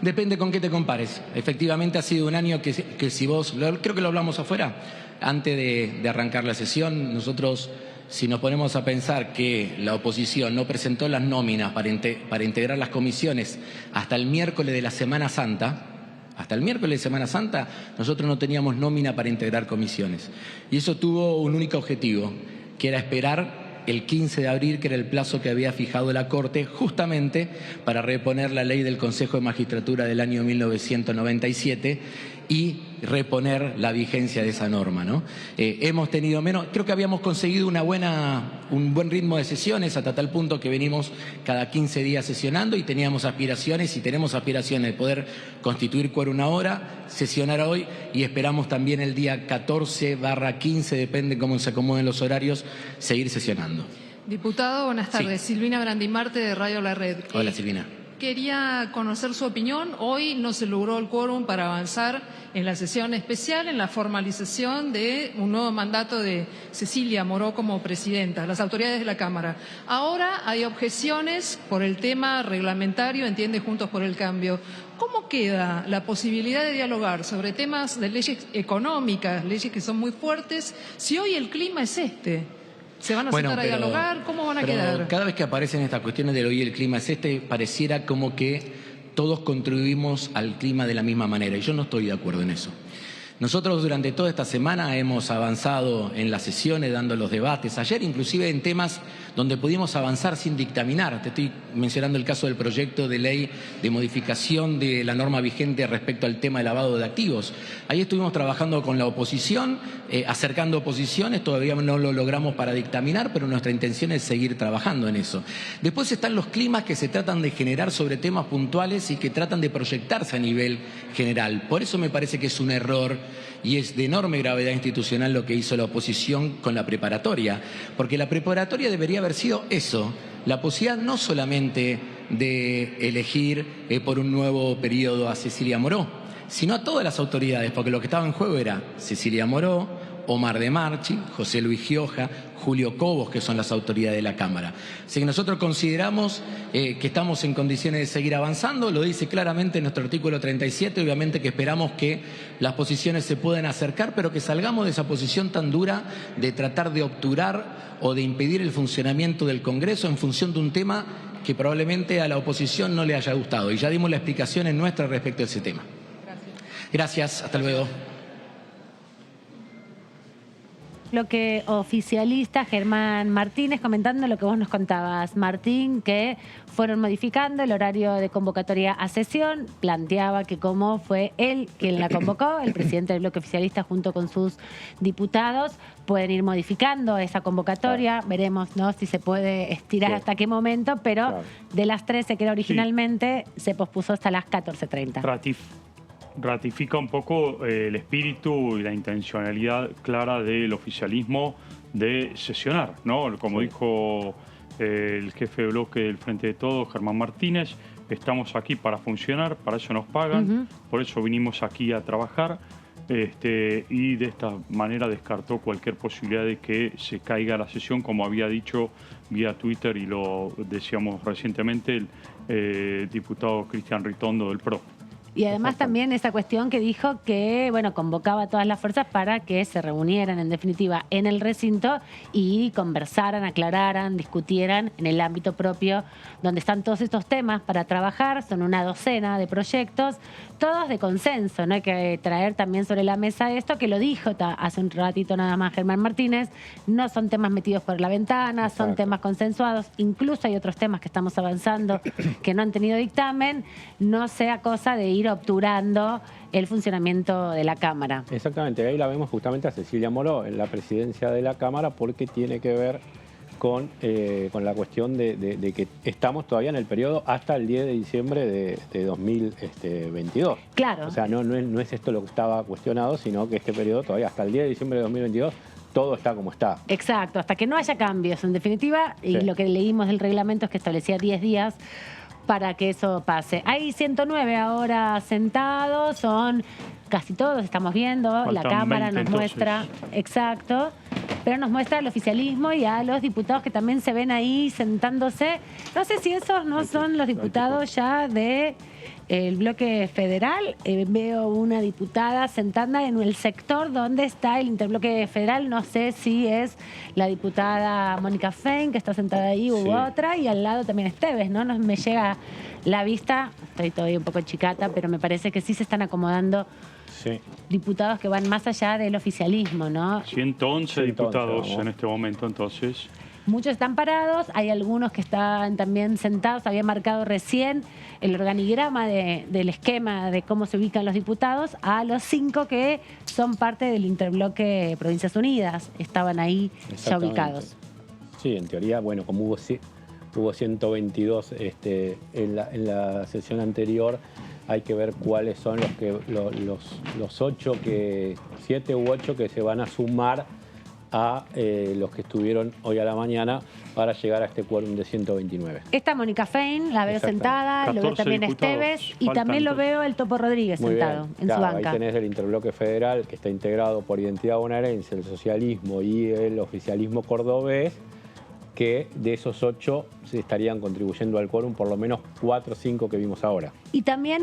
Depende con qué te compares. Efectivamente ha sido un año que si vos, creo que lo hablamos afuera, antes de arrancar la sesión, nosotros... Si nos ponemos a pensar que la oposición no presentó las nóminas para integrar las comisiones hasta el miércoles de la Semana Santa, nosotros no teníamos nómina para integrar comisiones. Y eso tuvo un único objetivo, que era esperar el 15 de abril, que era el plazo que había fijado la Corte, justamente para reponer la ley del Consejo de Magistratura del año 1997 y reponer la vigencia de esa norma, ¿no? Hemos tenido menos, creo que habíamos conseguido un buen ritmo de sesiones hasta tal punto que venimos cada 15 días sesionando y teníamos aspiraciones y tenemos aspiraciones de poder constituir quórum ahora, sesionar hoy y esperamos también el día 14/15, depende cómo se acomoden los horarios, seguir sesionando. Diputado, buenas tardes. Sí. Silvina Brandimarte de Radio La Red. Hola, Silvina. Quería conocer su opinión. Hoy no se logró el quórum para avanzar en la sesión especial, en la formalización de un nuevo mandato de Cecilia Moró como presidenta, las autoridades de la Cámara. Ahora hay objeciones por el tema reglamentario, entiende Juntos por el Cambio. ¿Cómo queda la posibilidad de dialogar sobre temas de leyes económicas, leyes que son muy fuertes, si hoy el clima es este? ¿Se van a sentar a dialogar? ¿Cómo van a quedar? Cada vez que aparecen estas cuestiones del hoy el clima es este, pareciera como que todos contribuimos al clima de la misma manera, y yo no estoy de acuerdo en eso. Nosotros durante toda esta semana hemos avanzado en las sesiones, dando los debates, ayer inclusive en temas donde pudimos avanzar sin dictaminar. Te estoy mencionando el caso del proyecto de ley de modificación de la norma vigente respecto al tema de lavado de activos. Ahí estuvimos trabajando con la oposición, acercando posiciones, todavía no lo logramos para dictaminar, pero nuestra intención es seguir trabajando en eso. Después están los climas que se tratan de generar sobre temas puntuales y que tratan de proyectarse a nivel general. Por eso me parece que es un error y es de enorme gravedad institucional lo que hizo la oposición con la preparatoria, porque la preparatoria debería haber sido eso, la posibilidad no solamente de elegir por un nuevo periodo a Cecilia Moró, sino a todas las autoridades, porque lo que estaba en juego era Cecilia Moró, Omar de Marchi, José Luis Gioja, Julio Cobos, que son las autoridades de la Cámara. Así que nosotros consideramos que estamos en condiciones de seguir avanzando, lo dice claramente nuestro artículo 37, obviamente que esperamos que las posiciones se puedan acercar, pero que salgamos de esa posición tan dura de tratar de obturar o de impedir el funcionamiento del Congreso en función de un tema que probablemente a la oposición no le haya gustado. Y ya dimos la explicación en nuestra respecto a ese tema. Gracias, hasta luego. bloque oficialista, Germán Martínez, comentando lo que vos nos contabas, Martín, que fueron modificando el horario de convocatoria a sesión. Planteaba que como fue él quien la convocó, el presidente del bloque oficialista junto con sus diputados, pueden ir modificando esa convocatoria. Claro. Veremos, ¿no?, si se puede estirar hasta qué momento, pero de las 13 que era originalmente, se pospuso hasta las 14:30. Ratifica un poco el espíritu y la intencionalidad clara del oficialismo de sesionar, ¿no? Como dijo el jefe de bloque del Frente de Todos, Germán Martínez, estamos aquí para funcionar, para eso nos pagan, por eso vinimos aquí a trabajar, y de esta manera descartó cualquier posibilidad de que se caiga la sesión, como había dicho vía Twitter y lo decíamos recientemente el diputado Cristian Ritondo del PRO. Y además también esa cuestión que dijo que, bueno, convocaba a todas las fuerzas para que se reunieran, en definitiva, en el recinto y conversaran, aclararan, discutieran en el ámbito propio donde están todos estos temas para trabajar. Son una docena de proyectos, todos de consenso, ¿no? Hay que traer también sobre la mesa esto, que lo dijo hace un ratito nada más Germán Martínez, no son temas metidos por la ventana, son temas consensuados, incluso hay otros temas que estamos avanzando que no han tenido dictamen, no sea cosa de ir obturando el funcionamiento de la Cámara. Exactamente, ahí la vemos justamente a Cecilia Moró en la presidencia de la Cámara, porque tiene que ver con la cuestión de que estamos todavía en el periodo hasta el 10 de diciembre de 2022. Claro. O sea, no es esto lo que estaba cuestionado, sino que este periodo todavía hasta el 10 de diciembre de 2022 todo está como está. Exacto, hasta que no haya cambios, en definitiva, y lo que leímos del reglamento es que establecía 10 días para que eso pase. Hay 109 ahora sentados, son casi todos, estamos viendo, faltan la Cámara 20, nos muestra, exacto, pero nos muestra al oficialismo y a los diputados que también se ven ahí sentándose. No sé si esos no son los diputados ya de el bloque federal. Veo una diputada sentada en el sector donde está el interbloque federal. No sé si es la diputada Mónica Fein, que está sentada ahí, u otra, y al lado también Esteves, ¿no? No me llega la vista, estoy todavía un poco chicata, pero me parece que sí se están acomodando diputados que van más allá del oficialismo, ¿no? 111 diputados en este momento, entonces. Muchos están parados, hay algunos que están también sentados. Había marcado recién el organigrama del esquema de cómo se ubican los diputados a los 5 que son parte del interbloque Provincias Unidas. Estaban ahí ya ubicados. Sí, en teoría, bueno, como hubo 122 en la sesión anterior, hay que ver cuáles son los 7 u 8 que se van a sumar a los que estuvieron hoy a la mañana para llegar a este quórum de 129. Esta Mónica Fein, la veo sentada, lo veo también Esteves y también lo veo el Topo Rodríguez sentado en su banca. Ahí tenés el interbloque federal que está integrado por Identidad Bonaerense, el socialismo y el oficialismo cordobés, que de esos 8 se estarían contribuyendo al quórum, por lo menos 4 o 5 que vimos ahora. Y también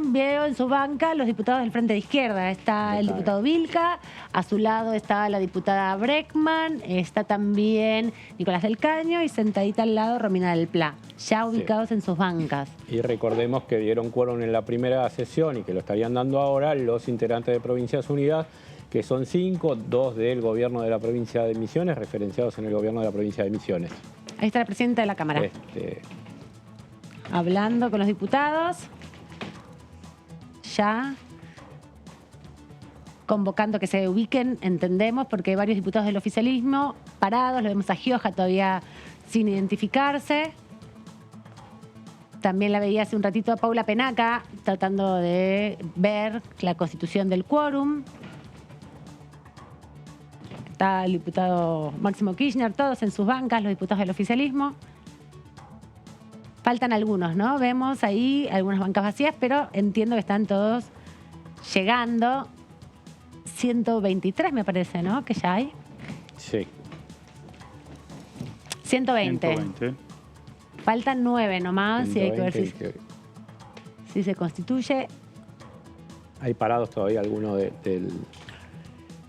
veo en su banca los diputados del Frente de Izquierda. Está el diputado Vilca, a su lado está la diputada Breckman, está también Nicolás del Caño y sentadita al lado Romina del Pla, ya ubicados en sus bancas. Y recordemos que dieron quórum en la primera sesión y que lo estarían dando ahora los integrantes de Provincias Unidas, que son 5, 2 del gobierno de la provincia de Misiones, referenciados en el gobierno de la provincia de Misiones. Ahí está la presidenta de la Cámara. Hablando con los diputados. Ya. Convocando que se ubiquen, entendemos, porque hay varios diputados del oficialismo parados. Lo vemos a Gioja todavía sin identificarse. También la veía hace un ratito a Paula Penaca, tratando de ver la constitución del quórum. Está el diputado Máximo Kirchner, todos en sus bancas, los diputados del oficialismo. Faltan algunos, ¿no? Vemos ahí algunas bancas vacías, pero entiendo que están todos llegando. 123 me parece, ¿no? Que ya hay. Sí. 120. Faltan 9 nomás y hay que ver si se constituye. Hay parados todavía algunos del...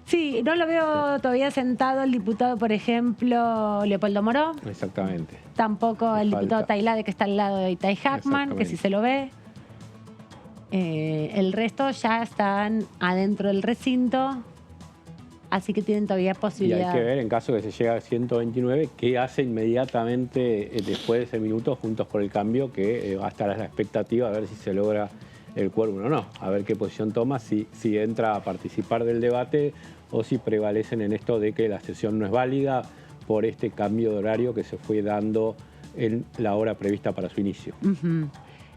Sí, no lo veo todavía sentado el diputado, por ejemplo, Leopoldo Moró. Exactamente. Tampoco el diputado Tailade, que está al lado de Itay Hackman, que sí se lo ve. El resto ya están adentro del recinto. así que tienen todavía Y posibilidad. hay que ver, en caso que se llegue a 129, qué hace inmediatamente después de ese minuto Juntos por el Cambio, que va a estar a la expectativa a ver si se logra el quórum o no. A ver qué posición toma, si entra a participar del debate o si prevalecen en esto de que la sesión no es válida por este cambio de horario que se fue dando en la hora prevista para su inicio.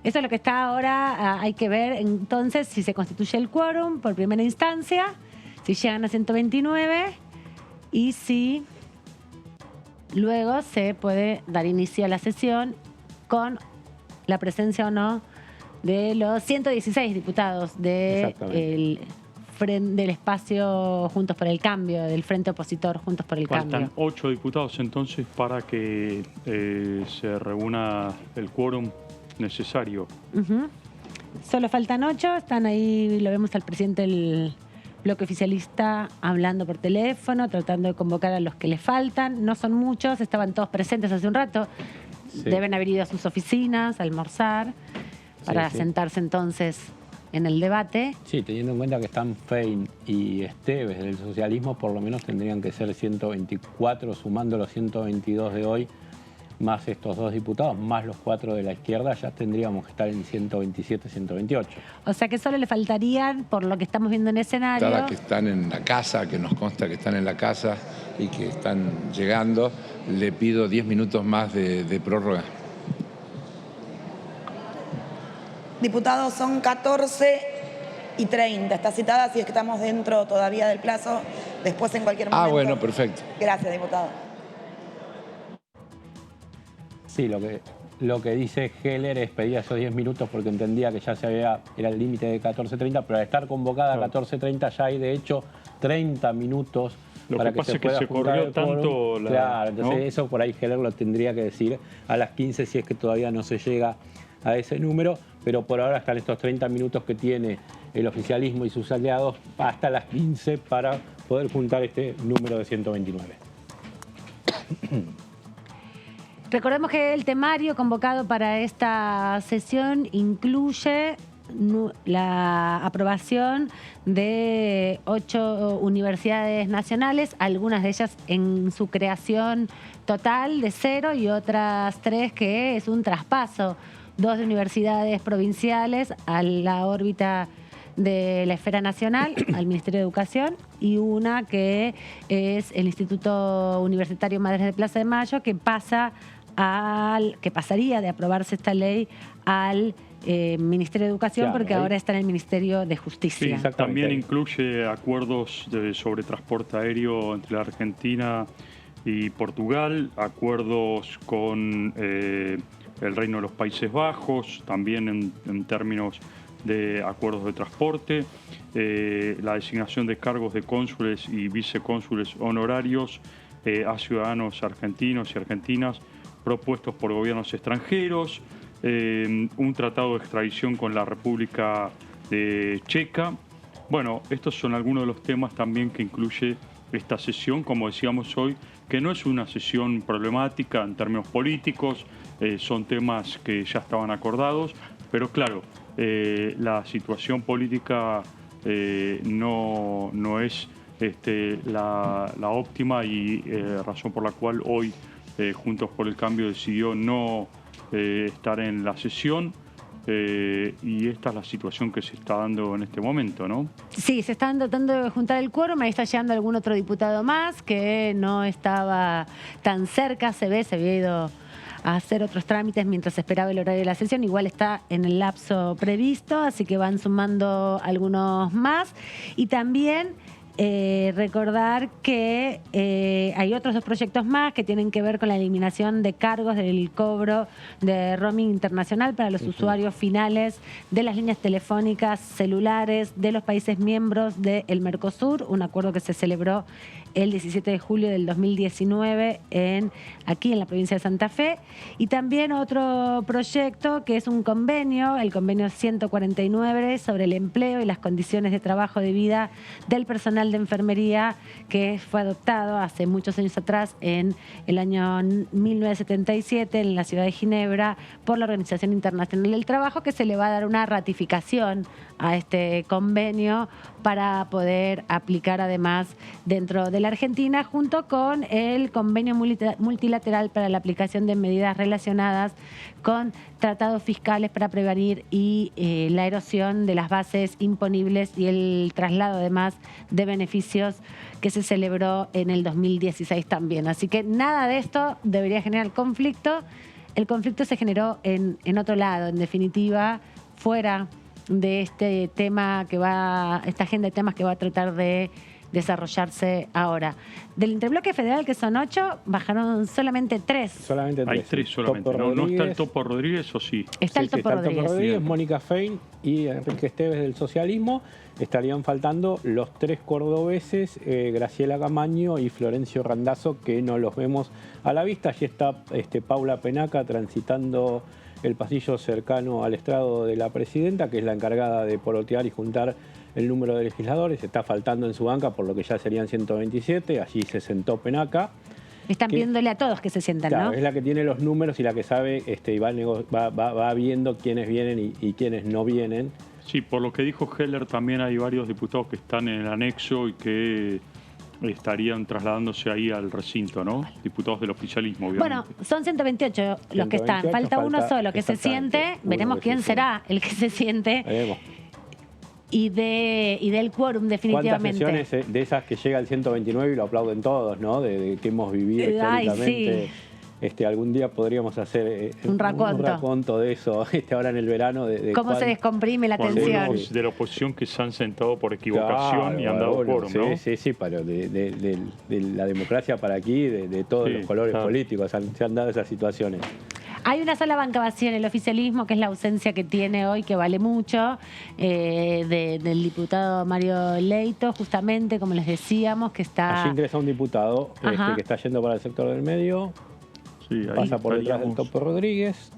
Eso es lo que está ahora. Hay que ver entonces si se constituye el quórum por primera instancia, si llegan a 129 y si luego se puede dar inicio a la sesión con la presencia o no de los 116 diputados del espacio Juntos por el Cambio, del Frente Opositor Juntos por el Cambio. Faltan 8 diputados entonces para que se reúna el quórum necesario. Solo faltan 8, están ahí, lo vemos al presidente del bloque oficialista hablando por teléfono, tratando de convocar a los que le faltan. No son muchos, estaban todos presentes hace un rato. Sí. Deben haber ido a sus oficinas a almorzar para sentarse entonces en el debate. Sí, teniendo en cuenta que están Fein y Esteves del socialismo, por lo menos tendrían que ser 124, sumando los 122 de hoy, más estos 2 diputados, más los 4 de la izquierda, ya tendríamos que estar en 127, 128. O sea que solo le faltarían, por lo que estamos viendo en escenario... Diputadas que están en la casa, que nos consta que están en la casa y que están llegando, le pido 10 minutos más de prórroga. Diputados, son 14:30. Está citada, así es que estamos dentro todavía del plazo. Después, en cualquier momento. Ah, bueno, perfecto. Gracias, diputado. Sí, lo que dice Heller es pedir esos 10 minutos porque entendía que ya era el límite de 14:30, pero al estar convocada a 14:30 ya hay de hecho 30 minutos para que se pueda juntar el quórum. Claro, entonces eso por ahí Heller lo tendría que decir a las 15 si es que todavía no se llega a ese número, pero por ahora están estos 30 minutos que tiene el oficialismo y sus aliados hasta las 15 para poder juntar este número de 129. Recordemos que el temario convocado para esta sesión incluye la aprobación de 8 universidades nacionales, algunas de ellas en su creación total de 0 y otras 3 que es un traspaso, 2 de universidades provinciales a la órbita de la esfera nacional, al Ministerio de Educación, y una que es el Instituto Universitario Madres de Plaza de Mayo, que pasaría de aprobarse esta ley al Ministerio de Educación, claro, porque ahora está en el Ministerio de Justicia. Sí, también incluye acuerdos sobre transporte aéreo entre la Argentina y Portugal, acuerdos con el Reino de los Países Bajos, también en términos de acuerdos de transporte, la designación de cargos de cónsules y vicecónsules honorarios a ciudadanos argentinos y argentinas propuestos por gobiernos extranjeros, un tratado de extradición con la República Checa. Bueno, estos son algunos de los temas también que incluye esta sesión, como decíamos hoy, que no es una sesión problemática en términos políticos, son temas que ya estaban acordados, pero claro, la situación política no es la óptima y razón por la cual hoy Juntos por el Cambio decidió no estar en la sesión y esta es la situación que se está dando en este momento, ¿no? Sí, se están tratando de juntar el quórum, ahí está llegando algún otro diputado más que no estaba tan cerca, se había ido a hacer otros trámites mientras esperaba el horario de la sesión. Igual está en el lapso previsto, así que van sumando algunos más. Y también recordar que hay otros 2 proyectos más que tienen que ver con la eliminación de cargos del cobro de roaming internacional para los usuarios finales de las líneas telefónicas celulares de los países miembros del Mercosur, un acuerdo que se celebró el 17 de julio del 2019 aquí en la provincia de Santa Fe. Y también otro proyecto que es un convenio, el convenio 149 sobre el empleo y las condiciones de trabajo de vida del personal de enfermería, que fue adoptado hace muchos años atrás, en el año 1977, en la ciudad de Ginebra, por la Organización Internacional del Trabajo, que se le va a dar una ratificación a este convenio para poder aplicar además dentro de la Argentina, junto con el convenio multilateral para la aplicación de medidas relacionadas con tratados fiscales para prevenir y la erosión de las bases imponibles y el traslado además de beneficios, que se celebró en el 2016 también. Así que nada de esto debería generar conflicto. El conflicto se generó en otro lado, en definitiva, fuera de este tema esta agenda de temas que va a tratar de desarrollarse ahora. Del interbloque federal, que son 8, bajaron solamente 3. Solamente 3. Hay 3 solamente. ¿No está el Topo Rodríguez o sí? Está el Topo Rodríguez. Mónica Fein y Enrique Esteves del socialismo. Estarían faltando los 3 cordobeses, Graciela Camaño y Florencio Randazzo, que no los vemos a la vista. Allí está Paula Penaca transitando el pasillo cercano al estrado de la presidenta, que es la encargada de polotear y juntar el número de legisladores. Está faltando en su banca, por lo que ya serían 127. Allí se sentó Penaca. Están pidiéndole a todos que se sientan, claro, ¿no? Es la que tiene los números y la que sabe y va viendo quiénes vienen y quiénes no vienen. Sí, por lo que dijo Heller, también hay varios diputados que están en el anexo y que estarían trasladándose ahí al recinto, ¿no? Diputados del oficialismo, obviamente. Bueno, son 128 los que están. Falta uno solo que se siente. Veremos quién será el que se siente. Veremos. Y del quórum, definitivamente. ¿Cuántas sesiones de esas que llega al 129 y lo aplauden todos, ¿no? De que hemos vivido históricamente? Sí. Algún día podríamos hacer un raconto de eso, ahora en el verano. De cómo se descomprime la tensión. Algunos de la oposición que se han sentado por equivocación y han dado quórum, ¿no? Sí, pero de la democracia para aquí, de todos los colores políticos, se han dado esas situaciones. Hay una sola banca vacía en el oficialismo, que es la ausencia que tiene hoy, que vale mucho, del diputado Mario Leito, justamente, como les decíamos, que está... Allí ingresa un diputado que está yendo para el sector del medio. Sí, pasa por detrás del Topo Rodríguez.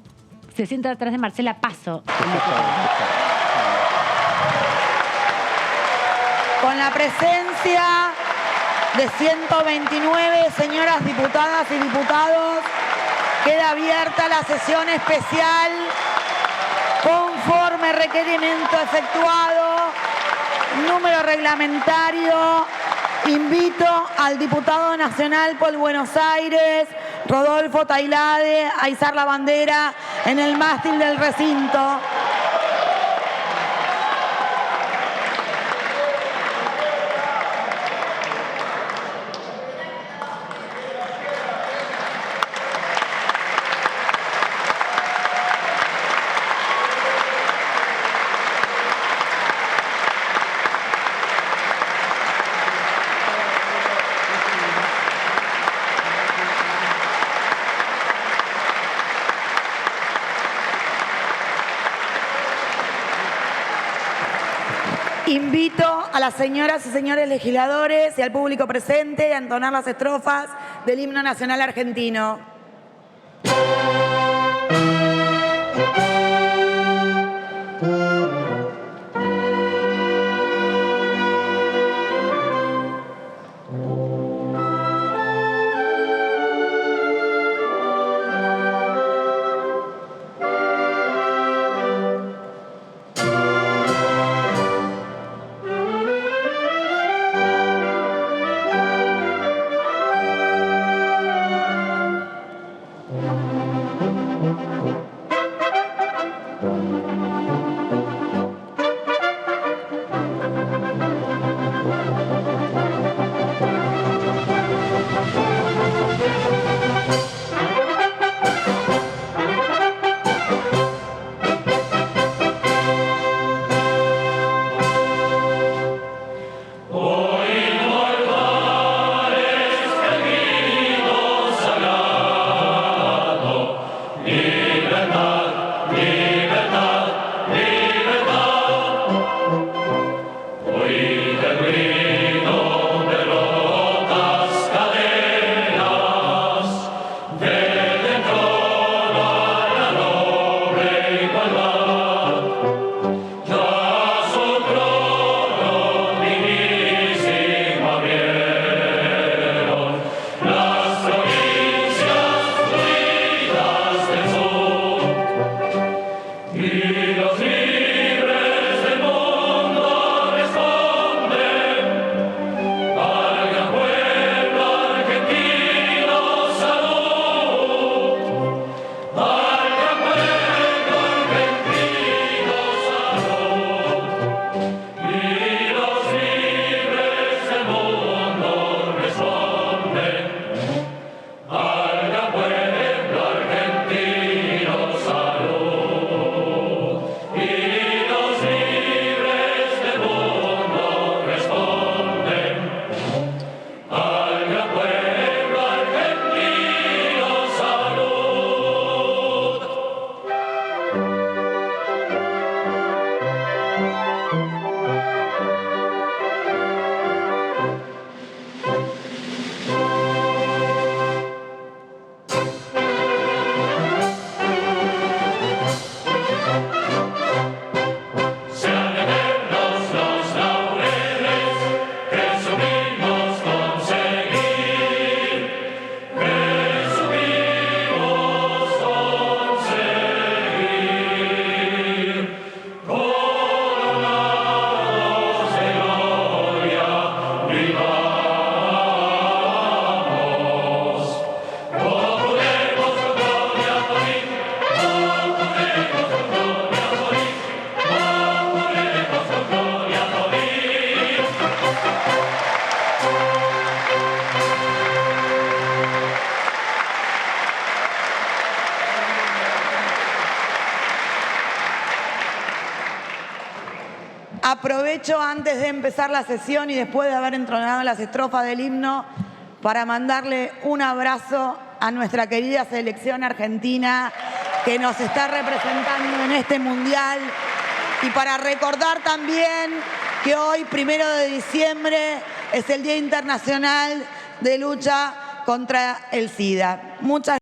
Se sienta atrás de Marcela Paso. Con la presencia de 129 señoras diputadas y diputados, queda abierta la sesión especial conforme requerimiento efectuado, número reglamentario. Invito al diputado nacional por Buenos Aires, Rodolfo Tailade, a izar la bandera en el mástil del recinto. Invito a las señoras y señores legisladores y al público presente a entonar las estrofas del himno nacional argentino. Aprovecho antes de empezar la sesión y después de haber entonado las estrofas del himno para mandarle un abrazo a nuestra querida selección argentina que nos está representando en este mundial y para recordar también que hoy, 1 de diciembre, es el Día Internacional de Lucha contra el SIDA. Muchas